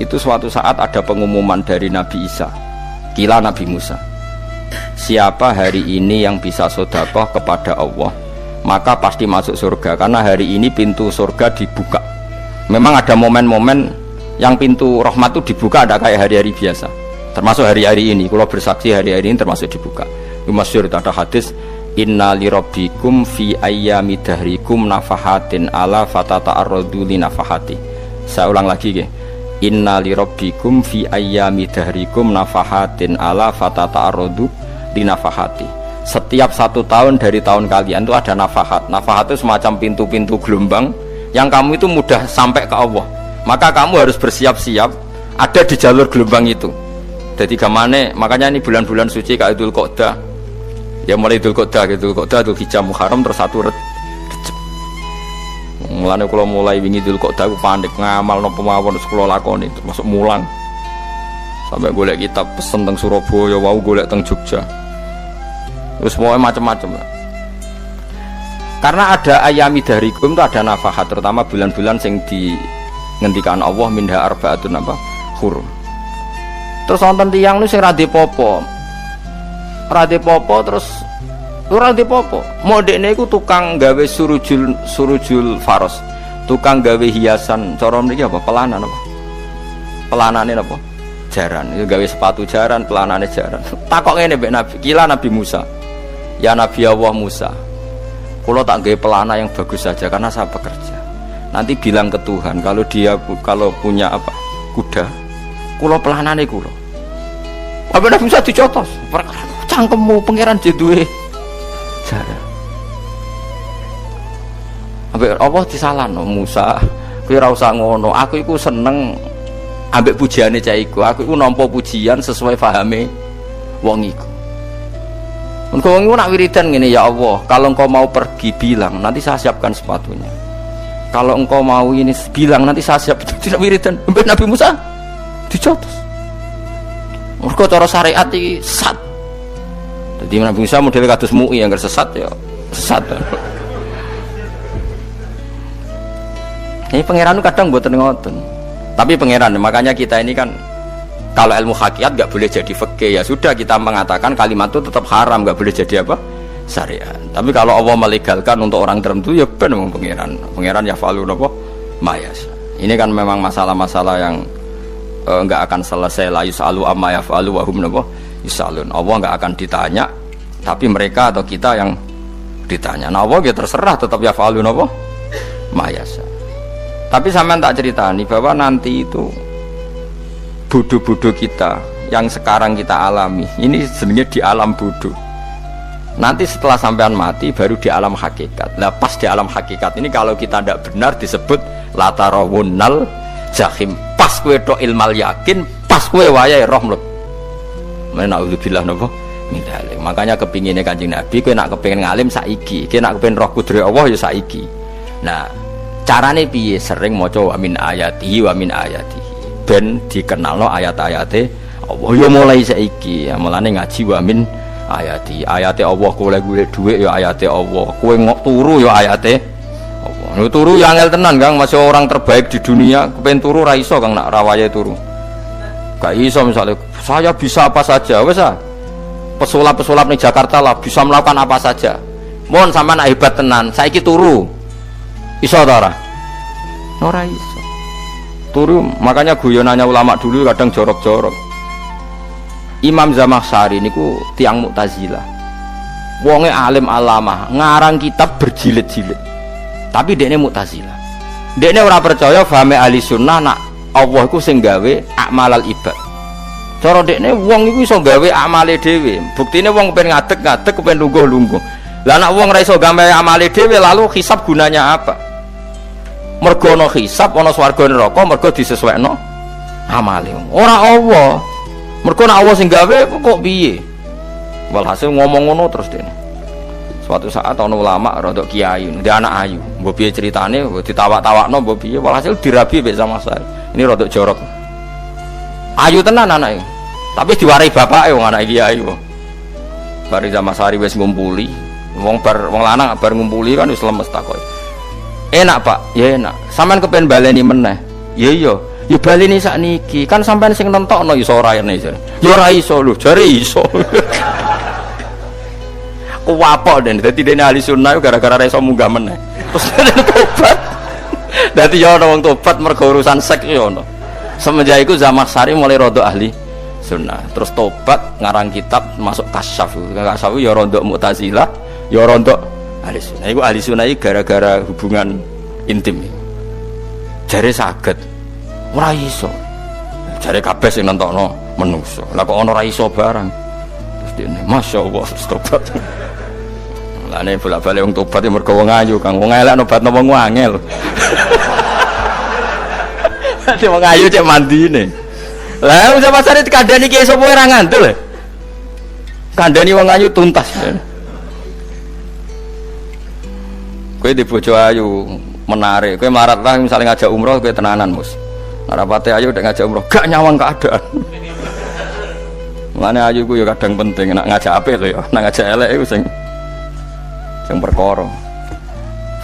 Itu suatu saat ada pengumuman dari Nabi Isa, kila Nabi Musa, siapa hari ini yang bisa sedekah kepada Allah maka pasti masuk surga, karena hari ini pintu surga dibuka. Memang ada momen-momen yang pintu rahmat itu dibuka, ada kayak hari-hari biasa, termasuk hari-hari ini. Kalau bersaksi hari-hari ini termasuk dibuka. Itu masyhur, ada hadis inna lirabbikum fi ayyami dahrikum nafahatin ala fatata'arradu li nafahati. Saya ulang lagi ya. Inna lirabbikum fi ayyami dahrikum nafahatin ala fatata'arradu li nafahati. Setiap 1 tahun dari tahun kalian itu ada nafahat. Nafahat itu semacam pintu-pintu gelombang yang kamu itu mudah sampai ke Allah. Maka kamu harus bersiap-siap ada di jalur gelombang itu. Jadi gamane, makanya ini bulan-bulan suci kayak Dzul Qa'dah. Ya mulai Dzul Qa'dah, Dzul Hijjah, Muharram terus 1 Rajab. Mulane kula mulai wingi Dzul Qa'dah aku panik ngamal napa mawon terus kula lakoni termasuk mulang. Sampai golek kitab pesen teng Surabaya, wau golek teng Jogja. Terus semuanya macam-macam lah. Karena ada ayami dahrikum itu ada nafahat, terutama bulan-bulan sing dingendikan Allah minha arbaatun apa hurum. Terus wonten tiyang nu sing ra dipopo. Ra dipopo terus ora dipopo. Modekne iku tukang gawe surujul faros. Tukang gawe hiasan, cara mriki apa? Pelanan apa? Pelanane apa? Jaran. Itu gawe sepatu jaran, pelanane jaran. Takok ngene mbek Nabi, kila Nabi Musa. Ya Nabi Allah Musa, kalau tak gawe pelana yang bagus saja karena saya bekerja. Nanti bilang ke Tuhan kalau dia punya apa kuda, kulo pelanane kulo. Apa Nabi Musa dicotos? Cangkemmu pangeran jeduwe. Jare. Ambek Allah disalahno Musa, kowe ora usah ngono. Aku iku seneng ambek pujiane cah iku. Aku iku nampa pujian sesuai pahame wong iku. Engkau nak wiridan gini, ya Allah, kalau engkau mau pergi bilang, nanti saya siapkan sepatunya. Kalau engkau mau ini bilang, nanti saya siap. Tidak wiridan. Nabi Musa dicotos. Engkau cara syariat ini sesat. Jadi Nabi Musa model kados MUI yang sesat ya sesat. Ini pangeran kadang buat ngoten. Tapi pangeran, makanya kita ini kan kalau ilmu hakikat nggak boleh jadi fikih, ya sudah kita mengatakan kalimat itu tetap haram, nggak boleh jadi apa syariat. Tapi kalau Allah melegalkan untuk orang tertentu ya benar memang pangeran ya falu apa mayas. Ini kan memang masalah-masalah yang nggak akan selesai. La yusalu amma yafalu wa hum napa yusalun. Allah nggak akan ditanya, tapi mereka atau kita yang ditanya. Nah Allah ya terserah tetap ya falu napa mayas. Tapi sampean tak ceritani bahwa nanti itu bodoh-bodoh kita yang sekarang kita alami ini sebenarnya di alam bodoh. Nanti setelah sampean mati baru di alam hakikat. Nah pas di alam hakikat ini kalau kita tidak benar disebut latarawunnal jahim. Pas kowe tok ilmal yakin, pas kowe wayahe roh mlebet. Menauzubillah napa min dzalik. Makanya kepingine Kanjeng Nabi kowe nak kepengin ngalim saiki, kowe nak kepengin roh kudri Allah ya saiki. Nah, carane piye? Sering maca wa min ayatihi wa min ayatihi. Ben dikenalno ayat-ayate Allah ya mulai saiki. Ya mulane ngaji wa min ayati. Ayate Allah kowe golek dhuwit ya ayate Allah. Kowe turu ya ayate Allah. Nek turu ya angel tenan Kang, masih orang terbaik di dunia, kepen turu ra iso Kang nak rawaye turu. Gak iso misalnya saya bisa apa saja, wes ah. Pesulap-pesulap nih Jakarta lah bisa melakukan apa saja. Mohon sama nak hebat tenan, saiki turu. Iso ta ora? Ora iso. Turu, makanya guyonannya ulama dulu kadang jorok-jorok. Imam Zamakhsyari niku tiang Mu'tazilah. Wonge alim alamah, ngarang kitab berjilid-jilid. Tapi dekne Mu'tazilah. Dekne ora percaya fahame ahli sunnah nak Allah iku sing gawe amalal ibad. Cara dekne wong iku iso gawe amale dhewe. Buktine wong kepen ngadeg-ngadeg, kepen lungguh-lungguh. Lah nek wong ora iso gawe amale dhewe lalu hisab gunanya apa? Mergo ana hisab, ana swarga neraka, mergo disesuaikno amale. Ora Allah. Mergo nek Allah sing gawe kok piye? Walhasil ngomong ngono terus dene. Suatu saat ana ulama rada kiai, ndek anak ayu. Mbok piye critane, mbok ditawak-tawakno mbok piye, walhasil dirabi mek sama saya. Ini rada jorok. Ayu tenan anake. Tapi diwarai bapake wong anak kiai kok. Bari Zamasari wis ngumpuli, wong lanang bar ngumpuli kan wis lemes takoki. Enak Pak, ya enak. Sampean kepen baleni meneh. Ya iya. Ya baleni sakniki. Kan sampean sing nentokno iso ora ene jare. Ya ora iso lho, jare iso. Kuwapok den dadi dene ahli sunnah gara-gara ora iso munggah meneh. Terus tobat. Dadi ya ana wong tobat mergo urusan seks ya ono. Semenjak iku Zamakhsyari mulai rada ahli sunnah. Terus tobat ngarang kitab masuk kasyaf. Kasyaf ya rada Mu'tazilah, ya rada ahli sunnah. Iku ahli sunnah iki gara-gara hubungan intim. Jare saged. Ora iso. Jare kabeh sing nentokno menungso. Lah kok ana ora iso barang. Terus dene masyaallah tobat. Lah nek bolak-balik wong tobat ya mergo wong ayu Kang. Wong elek nobatno wong angel. Dadi wong ayu cek mandine. Lah wis pasare dikandani ki sapa ora ngandel. Kandani wong ayu tuntas. Kowe di bojo ayu menarik, kowe melarat lah misalnya ngajak umroh kowe tenanan Mus. Rapate ayu udah ngajak umroh gak nyawang keadaan. Mulane ayu ku ya kadang penting nek ngajak apik lho ya, nek ngajak elek iku sing perkara.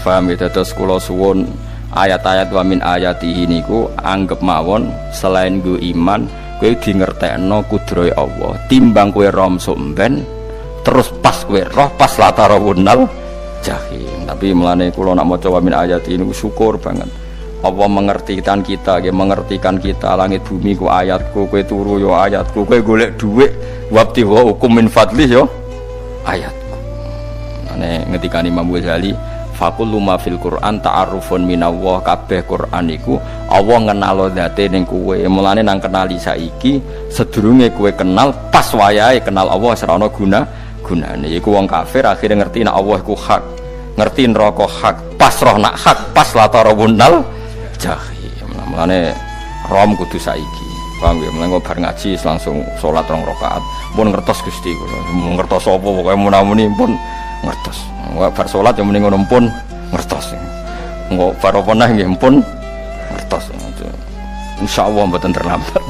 Paham ya terus kula suwun ayat-ayat wa min ayatihi niku anggap mawon selain go iman kowe di ngertekno kudrohe Allah timbang kowe rom somben terus pas kowe roh pas latarawunnal jahim. Tapi mulane kula nak maca wa min ayatihi niku syukur banget Allah mengertikan kita, mengertikan kita langit bumi ku ayatku, kowe turu yo ayatku, kowe golek dhuwit wabti wa hukum min fadli yo ayatku. Ane ngendikane Imam Ghazali faqullu ma fil Qur'an ta'arufun minallah, kabeh Qur'an iku Allah ngenalo zate ning kowe. Mulane nang kenali saiki sedurunge kowe kenal pas wayahe kenal Allah ora ana gunane. Iku wong kafir akhire ngerti nek Allah iku hak, ngerti neraka hak, pas roh nak hak, pas latarawunnal jahim. Mulane rom kudu saiki. Paham ya? Mulane bar ngaji langsung salat 2 rakaat. Pun ngertos Gusti kula. Mun ngertos apa pokoke munamuni pun ngertos. Enggak bar salat yo muni ngono pun ngertos. Enggak bar apa neh nggih pun ngertos. Insyaallah mboten terlambat.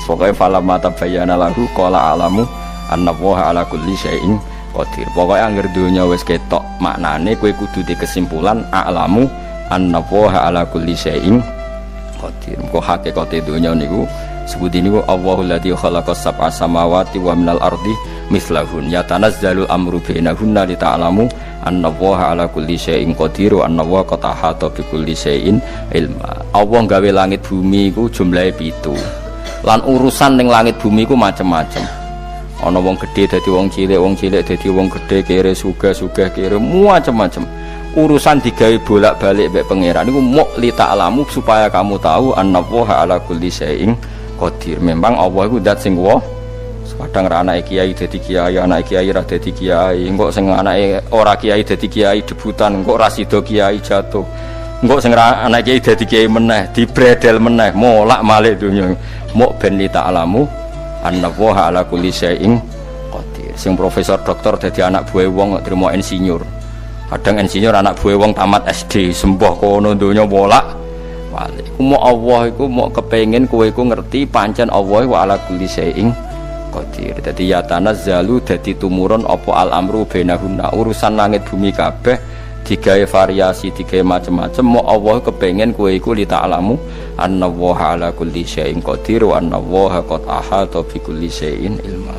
Pokoke fala mata bayana lahu qala alamu annallaha ala kulli syai'in qadir. Pokoke anggere donya wis ketok maknane kowe kudu di kesimpulan alamu annallaha ala kulli syai'in qadir. Kok hakikate donya niku sebuti niku Allahul ladzi khalaqas sab'a samawati wa minal ardi mislahun yatanazzalu amru bainahunna lita'lamu annallaha ala kulli syai'in qadir wa annallaha qad ahata bi kulli syai'in ilma. Allah gawe langit bumi iku jumlahe 7. Lan urusan ning langit bumi iku macam-macam. Ana wong gedhe dadi wong cilik dadi wong gedhe, kere sugih kere macam-macam. Urusan digawe bolak-balik mbek pangeran niku muk li ta'lamu supaya kamu tahu annallaha ala kulli syai'in qadir. Memang Allah iku zat sing kadang ra anake kiai dadi kiai, anake kiai ra dadi kiai, engko sing anake ora kiai dadi kiai debutan, engko ra sida kiai jatuh. Engko sing ra anake kiai dadi kiai meneh, dibredel meneh, molak malik donya. Mok ben li ta'lamu annallaha ala kulli syai'in qadir. Sing profesor doktor dadi anak buah wong trimo insinyur. Kadang insinyur anak buah wong tamat SD, sembah kono donya molak malik. Iku mok Allah iku mok kepengin kowe iku ngerti pancen Allah wa ala kulli syai'in qadir. Dadi ya tanazzalu dadi tumurun apa al-amru bainahunna, urusan langit bumi kabeh digawe variasi, digawe macam-macam. Mo Allah kepengin kowe iku li ta'lamu annallaha ala kulli syai'in qadir wa annallaha qad ahata bi kulli syai'in ilma.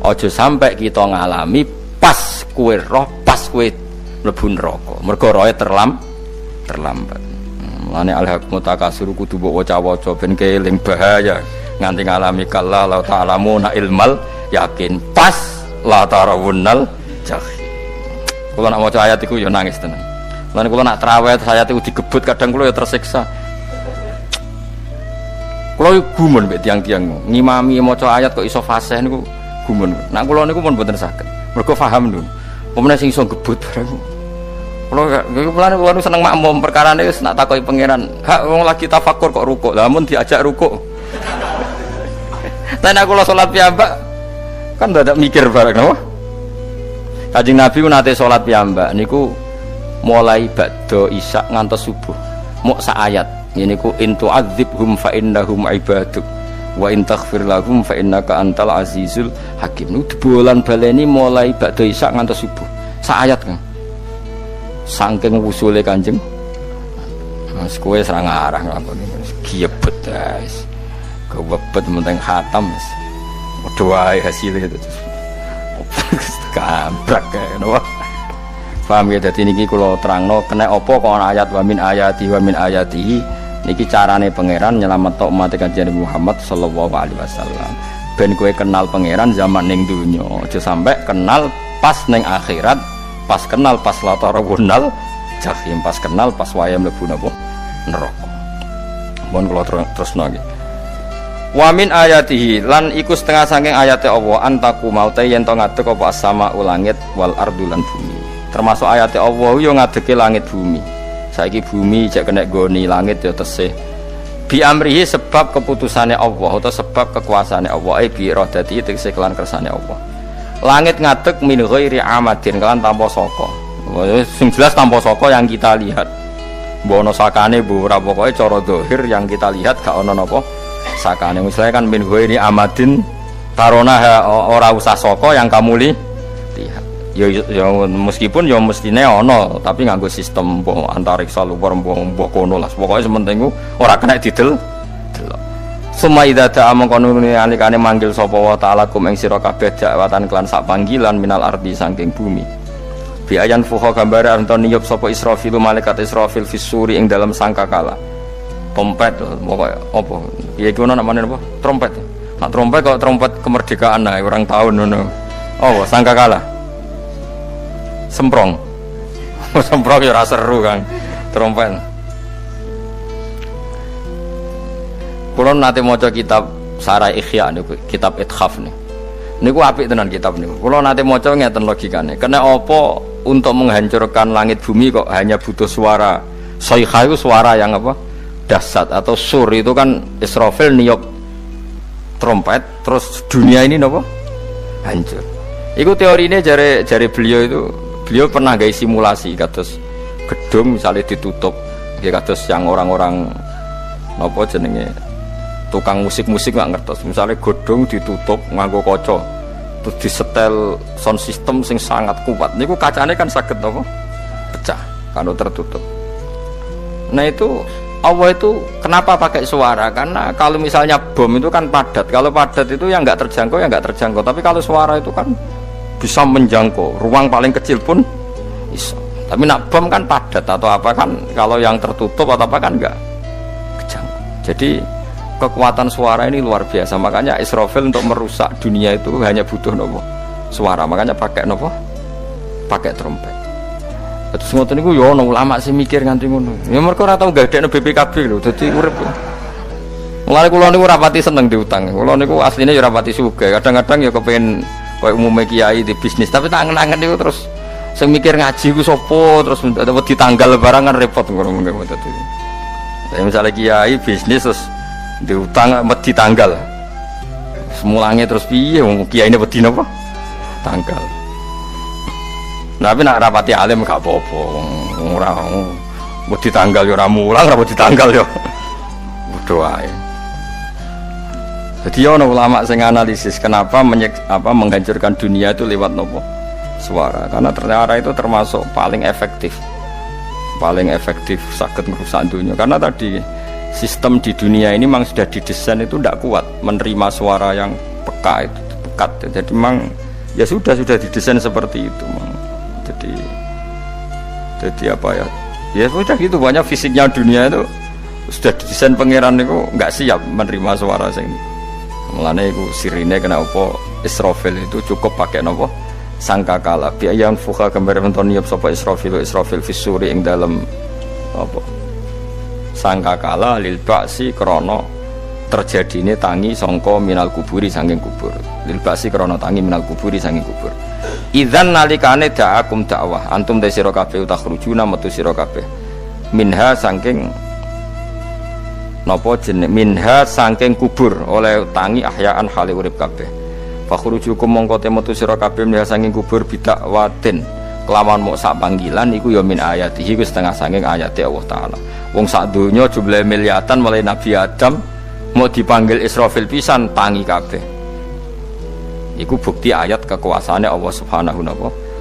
Aja sampai kita ngalami pas kowe roh, pas kowe mlebu neraka. Mergo roe terlambat. Mulane al-haqmu takasur kudu mbok waca-waca ben keling bahaya. Nganti ngalami kalla la ta'lamuna ilmal yakin pas la tarawunnal jahim. Kula nak maca ayat iku ya nangis tenan. Lan kula nak traweh ayat iku digebut kadang kula ya tersiksa. Kula gumun mek tiang-tiang ngimami maca ayat kok iso fasih niku gumun. Nak kula niku pun mboten saged. Mergo paham lho. Pemene sing iso gebut bareng. Kula seneng makmum perkarane wis nak takoki pangeran. Hak wong lagi tafakur kok rukuk. Lah mun diajak rukuk. Nah aku lo sholat piyambak kan tidak mikir bareng apa? Kanjeng Nabi ku nate sholat piyambak niku mulai ba'da isya ngantos subuh mok sak ayat niku in tu'adzibhum fa innahum ibaduk wa in taghfir lahum fa innaka antal azizul hakim. Niku dibolan baleni mulai ba'da isya ngantos subuh sak ayat kan saking usule Kanjeng Mas kowe serang arah nglakoni giebet guys. Kewebet menteng khatam doa hasilnya itu kabrak ngono. Paham ya, dadi niki kula terangno kena apa kok ana ayat wa min ayatihi niki carane pangeran nyelametno umat Kanjeng Muhammad sallallahu alaihi wasallam. Ben kowe kenal pangeran zaman ning donya, aja sampai kenal pas ning akhirat, pas kenal pas latarawunal jahim, pas kenal pas waya mlebu napa neraka. Mohon kula terusno nggih. Wa min ayatihi lan iku setengah saking ayate Allah antaku maute yen to ngadeg apa sama langit wal ardu lan bumi. Termasuk ayate Allah yo ngadege langit bumi. Saiki bumi jek kena goni langit ya tesih. Bi amrihi sebab keputusane Allah atau sebab kekuasaane Allah bi iradati tegese kelan kersane Allah. Langit ngadeg min ghairi amadin kelan tanpa saka. Sing jelas tanpa saka yang kita lihat. Mbok ana sakane mbok ora pokoke cara zahir yang kita lihat gak ana napa sakane. Misalnya kan min ghairi amadin tarona ora usah saka yang kamu lihat. Ya meskipun ya mestine ana tapi nganggo sistem antariksa luar mbok kono lah. Pokoke sementing ora kena didel. Suma idza ta'a mangkono alikane manggil sapa wa ta'ala kum ing sira kabeh dakwatan kelan sak panggilan minal ardi saking bumi. Bi ayan fuha gambare anton niyup sapa Israfil malaikat Israfil fisuri ing dalam sangkakala. Trompet pokoke apa? Ya iku ana namane apa? Trompet. Nak trompet kok trompet kemerdekaan ae orang tahun ngono. Oh, sangkakala. Semprong. Semprong ya ora seru kan. Trompet. Kulo nate maca kitab Sarah Ikhya niku, kitab Ithaf niku. Niku apik tenan kitab niku. Kulo nate maca ngeten logikane. Kena apa untuk menghancurkan langit bumi kok hanya butuh suara. Sayha itu suara yang apa? Dahsyat atau sur itu kan Israfil niup trompet terus dunia ini napa? Hancur. Iku teorinya jare beliau pernah gawe simulasi kados gedung misalnya ditutup nggih kados yang orang-orang napa jenenge tukang musik-musik nggak ngertos misalnya gedung ditutup nganggo kaca terus disetel sound system sing sangat kuat niku kacane kan saged napa pecah kalau tertutup. Nah itu Allah itu kenapa pakai suara? Karena kalau misalnya bom itu kan padat. Kalau padat itu yang nggak terjangkau ya nggak terjangkau. Tapi kalau suara itu kan bisa menjangkau ruang paling kecil pun bisa. Tapi nak bom kan padat atau apa kan kalau yang tertutup atau apa kan nggak kejangkau. Jadi kekuatan suara ini luar biasa. Makanya Israfil untuk merusak dunia itu hanya butuh nopo suara. Makanya pakai nopo pakai trompet. Terus ngoten niku yo ana ulama sing mikir nganti ngono. Ya mergo ora tau gadekno BPKB lho, dadi urip. Mulane kula niku rapati seneng diutang. Kula niku asline ya rapati sugih. Kadang-kadang ya kepengin koyo umume kiai di bisnis, tapi tak angen-angen niku terus sing mikir ngaji ku sapa, terus wedi tanggal barang kan repot ngono dadi. Ya misalnya kiai bisnis terus diutang wedi tanggal. Semulange terus piye wong kiyaine wedi napa? Tanggal. Nah, tapi nak rapati alim gak apa-apa. Ora wedi tanggal ya ora mulang, ora wedi tanggal ya. Bodho ae. Jadi ono ulama sing analisis kenapa menghancurkan dunia itu lewat nopo? Suara. Karena ternyata itu termasuk paling efektif sakit merusak dunia. Karena tadi sistem di dunia ini memang sudah didesain itu tidak kuat menerima suara yang peka itu pekat. Jadi memang ya sudah didesain seperti itu. Jadi apa ya? Ya sudah gitu, banyak fisiknya dunia itu sudah didesain pangeran itu nggak siap menerima suara sing. Mulane iku sirine kenapa Israfil itu cukup pakai napa sangkakala bi ayyan fuha gambar menton niap sapa Israfil fisuri ing dalam apa sangkakala lil ba'si krana terjadine tangi sangka minal kuburi saking kubur lil ba'si krana tangi minal kuburi saking kubur idzan nalikane da'akum dakwah antum te sira kabeh utahrujuna metu sira kabeh minha saking napa jeneng minha saking kubur oleh tangi ahyaan hale urip kabeh fakhrujukum mongko metu sira kabeh minha saking kubur bidak watin kelawan mok sak panggilan iku ya min ayatihi ku setengah saking ayate Allah taala wong sak donya jumlahe miliatan mulai Nabi Adam mau dipanggil Israfil pisan tangi kabeh iku bukti ayat kekuasaane Allah subhanahu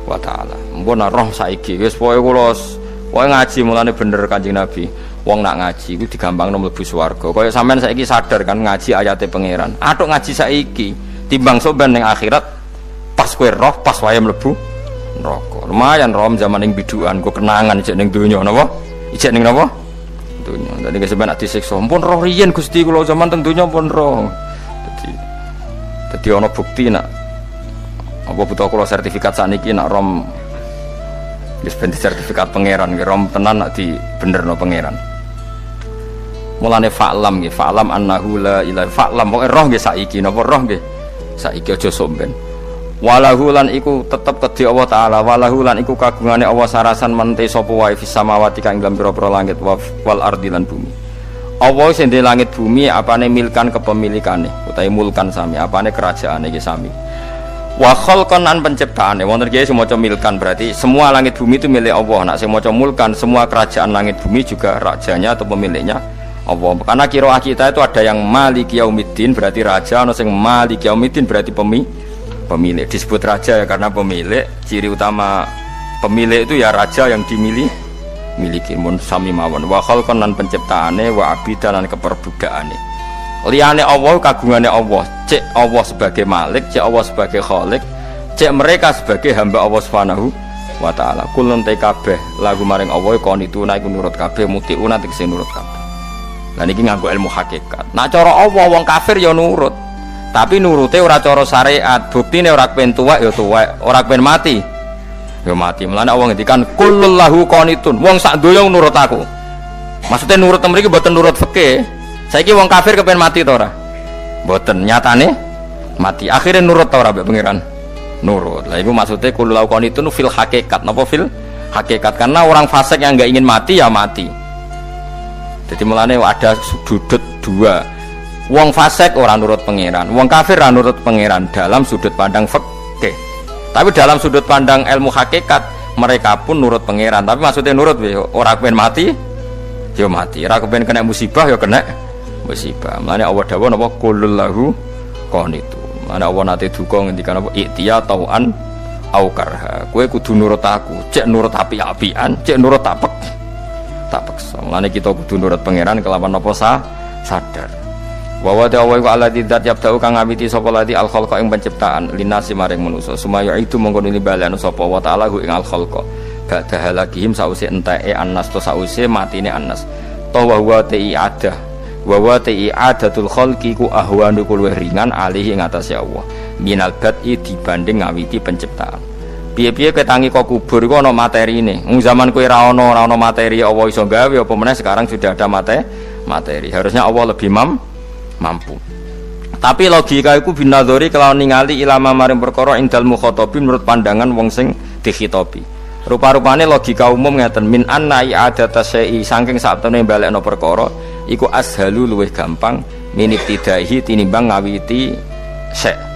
wa taala mbon roh saiki wis pokoke kula ngaji mulane bener Kanjeng Nabi. Wong nak ngaji iku digampangno mlebu swarga. Kaya sampean saiki sadar kan ngaji ayate pangeran. Atuk ngaji saiki timbang soban ning akhirat pas kowe roh pas wae mlebu neraka. Lumayan rom zaman ning bidukan kok kenangan ijek ning donya napa? Ijek ning napa? Donya. Dadi sampean ati siksa. Ampun roh riyen Gusti kula zaman teng donya pun roh. Dadi ana bukti nak apa butuh kula sertifikat sakniki nak rom wis ben sertifikat pangeran ki rom tenan nak di benerno pangeran. Mulane fa'lam nggih, fa'lam annahu la ilaha fa'lam pokoke roh nggih saiki napa roh nggih saiki aja somben. Walahu lan iku tetep kedhi Allah taala, walahu lan iku kagungane Allah sarasan mente sapa wae fis samawati kang dalam pira-pira langit wal ardi lan bumi. Allah sing ndek langit bumi apane milkan kepemilikane utawi mulkan sami, apane kerajaane iki sami. Wa khalqan an penciptaane wonten iki sing maca milkan berarti semua langit bumi itu milik Allah. Nek sing maca mulkan semua kerajaan langit bumi juga rajanya atau pemiliknya Allah. Karena qiraah kita itu ada yang Malik Yaumiddin berarti raja, ana sing Malik Yaumiddin berarti pemilik. Disebut raja ya karena pemilik. Ciri utama pemilik itu ya raja yang dimiliki mun sami mawon. Wa khalqan lan penciptaane wa abidan lan keperbudakane. Liyane Allah kagungane Allah. Cek Allah sebagai Malik, cek Allah sebagai Khalik, cek mereka sebagai hamba Allah Subhanahu wa taala. Kulun te kabeh lagu maring Allah konituna iku nurut kabeh mutiuna tegese nurut kabeh. Lah niki nganggo ilmu hakikat. Nah cara Allah wong kafir ya nurut. Tapi nurute ora cara syariat. Buktine ora kepen tuwek ya tuwek, ora kepen mati ya mati. Mulane Allah ngendikan kullahu qanitun. Wong sak donya nurut aku. Maksudnya nurut mriki mboten nurut fikih. Saiki wong kafir kepen mati ta ora? Mboten, nyatane mati. Akhirnya nurut ta ora mbek pangeran? Nurut. Lah iku maksudnya kullahu qanitun fil hakikat. Napa fil hakikat? Karena orang fasik yang enggak ingin mati ya mati. Jadi mulane ada sudut dua. Wong fasik ora nurut pangeran, wong kafir ora nurut pangeran dalam sudut pandang fikih. Tapi dalam sudut pandang ilmu hakikat mereka pun nurut pangeran. Tapi maksudnya nurut ora kepen mati, ya mati. Ora kepen kena musibah ya kena musibah. Mulane Allah dawuh napa kullahu qanitu. Mulane Allah nate duka ngendikan apa iktiya tauan au karha. Kowe kudu nurut aku, cek nurut api-apian, cek nurut tak paksa. Mulane kita kudu nurut pangeran kelawan apa sadar. Wa wa ta'ala wa alladzi dzat yabda'u kang ngawiti sapa lati al khalqa ing penciptaan linasi maring manusa sumaya itu mongko nilibalen sapa wa ta'ala ing al khalqa ba'da halakihim sause enteke annas to sause matine annas to wa wa ti'adah wa wa ti'adatul khalqi ku ahwanu luwih ringan alih ing atase Allah minal bad'i dibanding ngawiti penciptaan. Piye-piye ketangi kok kubur iku ana materine. Wong zaman kowe ora ana materi Allah iso gawe apa meneh sekarang sudah ada materi. Harusnya Allah lebih mampu. Tapi logika iku binadzori kelawan ningali ilama maring perkara indal mukhatabin menurut pandangan wong sing dikhitobi. Rupa-rupane logika umum ngeten min anna i'adata syai'i saking saptene balekno perkara iku ashalu luwih gampang minibtidaihi tinimbang ngawiti syai'.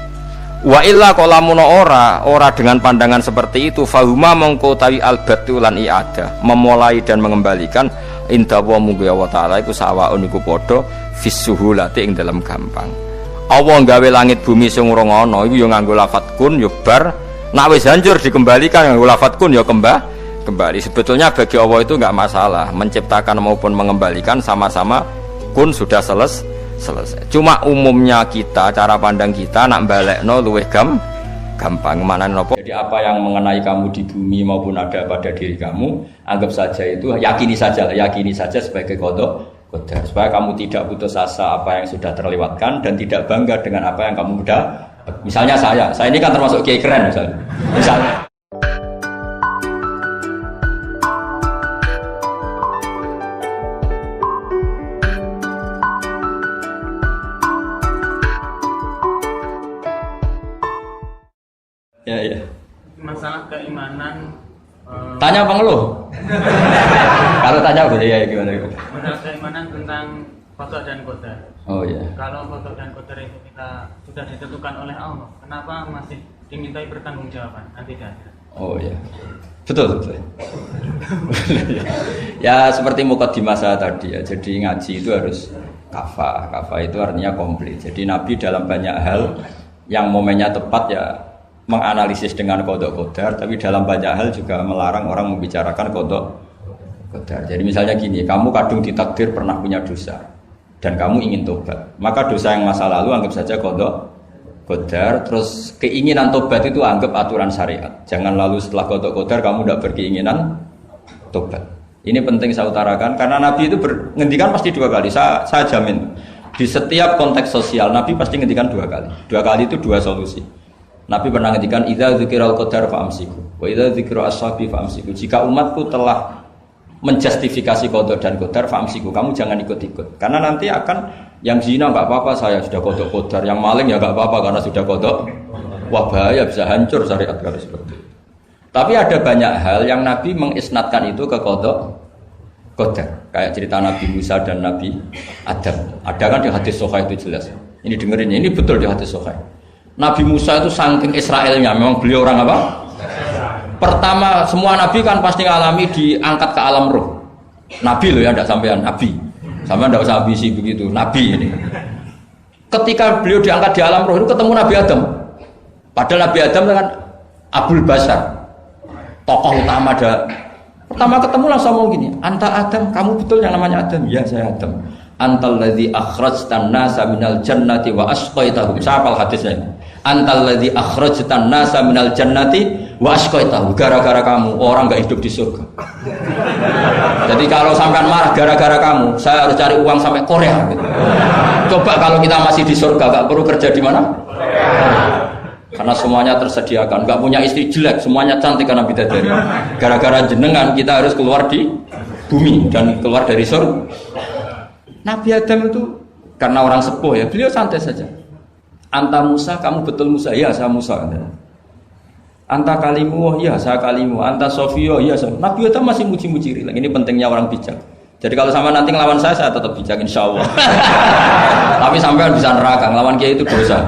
Wa illa qalamun ora dengan pandangan seperti itu fahuma mongko tawi albatu lan i'adah memulai dan mengembalikan inda wa munggu Allah taala iku sawaun iku padha fisuhulati ing dalam gampang. Allah gawe langit bumi sing ora ana iku ya nganggo lafat kun ya bar, nek wis hancur dikembalikan nganggo lafat kun ya kembali. Sebetulnya bagi Allah itu enggak masalah menciptakan maupun mengembalikan sama-sama kun sudah selesai. Cuma umumnya kita, cara pandang kita nak balekno luwih gampang mana nopo. Jadi apa yang mengenai kamu di bumi maupun ada pada diri kamu, anggap saja itu yakini saja sebagai qada qadar. Supaya kamu tidak putus asa apa yang sudah terlewatkan dan tidak bangga dengan apa yang kamu udah. Misalnya saya ini kan termasuk kiai keren misalnya. Ya. Masalah keimanan. Tanya apa ngeluh? Kalau tanya boleh ya gimana? Masalah keimanan tentang qada dan qadar. Oh iya. Kalau qada dan qadar itu kita sudah ditentukan oleh Allah, kenapa masih dimintai pertanggungjawaban nanti dah? Oh iya. Betul. Ya seperti mukadimah saya tadi ya. Jadi ngaji itu harus kafah. Kafah itu artinya komplit. Jadi Nabi dalam banyak hal yang momennya tepat ya menganalisis dengan qada qadar, tapi dalam banyak hal juga melarang orang membicarakan qada qadar. Jadi misalnya gini, kamu kadung ditakdir pernah punya dosa dan kamu ingin tobat, maka dosa yang masa lalu anggap saja qada qadar, terus keinginan tobat itu anggap aturan syariat. Jangan lalu setelah qada qadar kamu tidak berkeinginan tobat. Ini penting saya utarakan karena Nabi itu ngendikan pasti 2 kali. Saya jamin di setiap konteks sosial Nabi pasti ngendikan 2 kali. 2 kali itu 2 solusi. Nabi pernah ngendikan idza dzikiral qadar fa'amsiku wa idza dzikra ashabi fa'amsiku. Jika umatku telah menjustifikasi qada dan qadar fa'amsiku, kamu jangan ikut-ikut. Karena nanti akan yang zina enggak apa-apa, saya sudah qada qadar, yang maling ya enggak apa-apa karena sudah qada. Wah bahaya, bisa hancur syariat kalau seperti itu. Tapi ada banyak hal yang Nabi mengisnadkan itu ke qada qadar. Kayak cerita Nabi Musa dan Nabi Adam. Ada kan di hadis sahih itu jelas. Ini dengerin, ini betul di hadis sahih. Nabi Musa itu saking Israelnya, memang beliau orang apa? Pertama, semua Nabi kan pasti ngalami diangkat ke alam roh. Nabi loh ya, tidak sampean Nabi. Sampean tidak usah ambisi begitu, Nabi ini. Ketika beliau diangkat di alam roh itu ketemu Nabi Adam. Padahal Nabi Adam kan Abul Basar, tokoh utama ada. Pertama ketemu langsung ngomong gini, anta Adam, kamu betul yang namanya Adam? Ya saya Adam. Antal ladzi akhrajtan nasa minal jannati wa asqaitahum. Siapa hadisnya? Antal ladzi akhrajtan nasa minal jannati wa asqaitahum. Gara-gara kamu orang enggak hidup di surga. Jadi kalau sampean marah gara-gara kamu, saya harus cari uang sampai Korea gitu. Coba kalau kita masih di surga enggak perlu kerja di mana? Karena semuanya tersediakan, enggak punya istri jelek, semuanya cantik karena bidadari. Gara-gara jenengan kita harus keluar di bumi dan keluar dari surga. Nabi Adam itu karena orang sepuh ya, beliau santai saja. Anta Musa, kamu betul Musa? Ya, saya Musa. Anta kalimu, ya saya kalimu. Anta Sofio, ya saya. Nabi Adam masih muji-muji rilek. Ini pentingnya orang bijak. Jadi kalau sama nanti ngelawan saya tetap bijak insya Allah. Tapi sampai bisa neraka, ngelawan kiai itu dosa.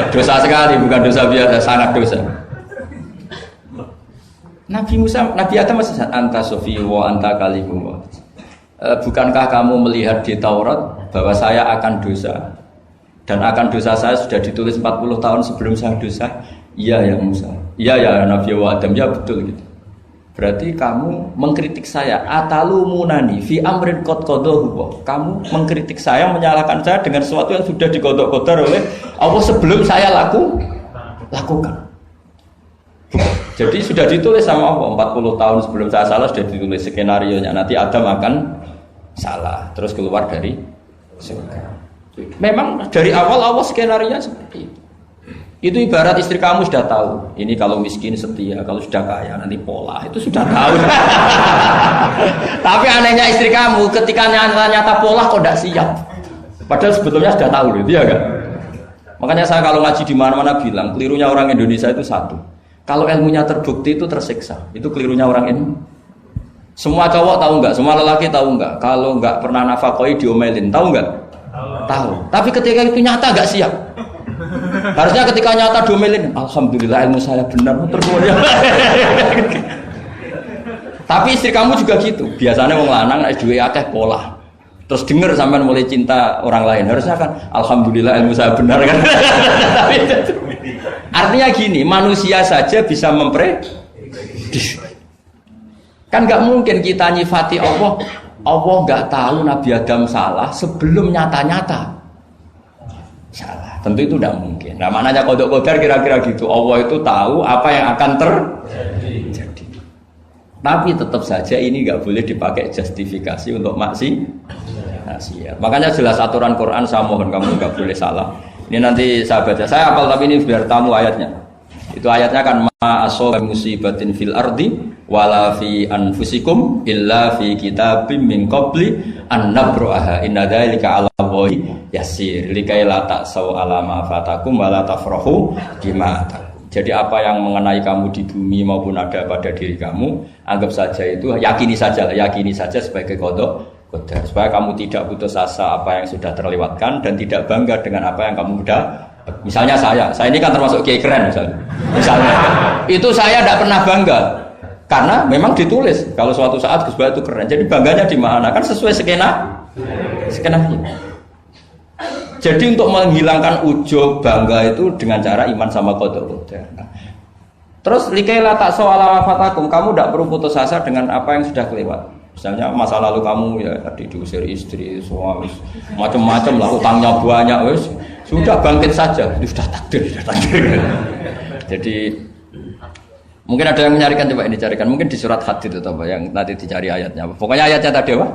Dosa sekali, bukan dosa biasa, sangat dosa. Nabi Musa, Nabi Adam masih anta sofi wa anta kalimu. Bukankah kamu melihat di Taurat bahwa saya akan dosa dan akan dosa saya sudah ditulis 40 tahun sebelum saya dosa? Iya ya Musa. Iya ya Nabi Adam, ya betul gitu. Berarti kamu mengkritik saya atalumunani fi amrin qad qadahu. Kamu mengkritik saya, menyalahkan saya dengan sesuatu yang sudah diqada-qadar oleh Allah sebelum saya lakukan. Jadi sudah ditulis sama Allah 40 tahun sebelum saya salah sudah ditulis skenario-nya nanti Adam akan salah terus keluar dari surga. Memang dari awal Allah skenario-nya seperti itu. Itu ibarat istri kamu sudah tahu, ini kalau miskin setia, kalau sudah kaya nanti pola, itu sudah tahu. Tapi anehnya istri kamu ketika nyata pola kok tidak siap. Padahal sebetulnya sudah tahu gitu ya kan. Makanya saya kalau ngaji di mana-mana bilang, kelirunya orang Indonesia itu satu. Kalau ilmunya terbukti itu tersiksa, itu kelirunya orang ini. Semua cowok tahu nggak? Semua lelaki tahu nggak? Kalau nggak pernah nafakoi diomelin, tahu nggak? Tahu. Tapi ketika itu nyata nggak siap. Harusnya ketika nyata diomelin, alhamdulillah ilmu saya benar termulia. Tapi istri kamu juga gitu. Biasanya wong lanang nek duwe akeh pola. Terus denger sampean mulai cinta orang lain. Harusnya kan alhamdulillah ilmu saya benar kan. Tapi artinya gini, manusia saja bisa memprediksi. Kan nggak mungkin kita nyifati Allah. Allah nggak tahu Nabi Adam salah sebelum nyata-nyata salah. Tentu itu tidak mungkin. Nah, maknanya kodok kodar kira-kira gitu. Allah itu tahu apa yang akan terjadi. Tapi tetap saja ini nggak boleh dipakai justifikasi untuk maksiat. Makanya jelas aturan Quran, saya mohon kamu nggak boleh salah. Ini nanti saya baca. Saya hafal tapi ini biar tamu ayatnya. Itu ayatnya kan ma asoba musibatin fil ardi wala fi anfusikum illa fi kitabim min qabli an nabraha inna dzalika 'ala Allahi yasir likai la ta'sau 'ala ma fatakum wala tafrahu bima atakum. Jadi apa yang mengenai kamu di bumi maupun ada pada diri kamu, anggap saja itu yakini saja sebagai qada qadar supaya kamu tidak putus asa apa yang sudah terlewatkan dan tidak bangga dengan apa yang kamu sudah. Misalnya saya ini kan termasuk kiai keren misalnya itu saya tidak pernah bangga karena memang ditulis kalau suatu saat Gus Bah itu keren. Jadi bangganya di mana? Kan sesuai skenanya. Jadi untuk menghilangkan ujub bangga itu dengan cara iman sama qada qadar. Terus likaila tak soal fatakum, kamu tidak perlu putus asa dengan apa yang sudah kelewat. Misalnya masa lalu kamu ya tadi diusir istri, suami, macam-macam lah, utangnya banyak, wes sudah bangkit saja, itu sudah takdir. Jadi mungkin ada yang mencarikan, coba ini carikan, mungkin di surat Hadid atau apa yang nanti dicari ayatnya. Pokoknya ayatnya tadi apa?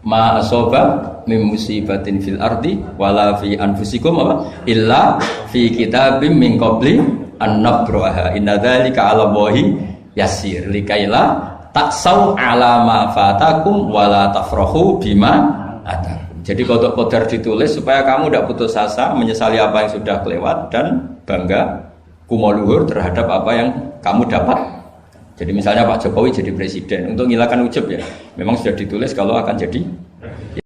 Ma asoba mim musibatin fil ardi wala fi anfusikum apa? Illa fi kitabim min qabli an nabraha inna dzalika 'ala Allahi yasir likaila taksau 'ala ma fatakum wala tafrahu bima atakum. Jadi qada qadar ditulis supaya kamu tidak putus asa menyesali apa yang sudah kelewat dan bangga kumoluhur terhadap apa yang kamu dapat. Jadi misalnya Pak Jokowi jadi presiden untuk menghilangkan ujub ya, memang sudah ditulis kalau akan jadi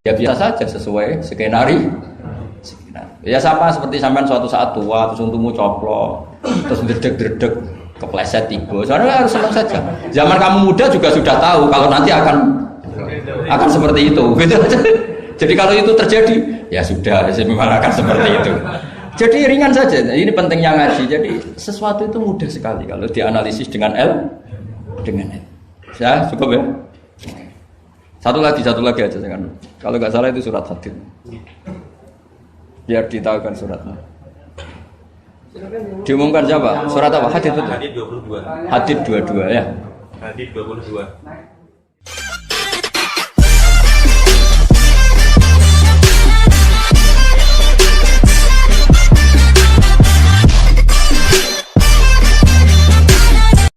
ya biasa saja sesuai skenario. Ya sama seperti sampean suatu saat tua terus untungmu coplok terus dredeg kepleset tiba. Soalnya harus senang saja. Zaman kamu muda juga sudah tahu kalau nanti akan seperti itu. Gitu. Jadi kalau itu terjadi ya sudah memang akan seperti itu. Jadi ringan saja. Ini pentingnya ngaji. Jadi sesuatu itu mudah sekali kalau dianalisis dengan dengan L. Ya, cukup ya. Satu lagi aja jangan. Kalau nggak salah itu surat Hadid. Biar ditahukan suratnya. Diumumkan siapa? Surat apa? Hadid betul. Hadid 22. Hadid 22 ya. Hadid 22.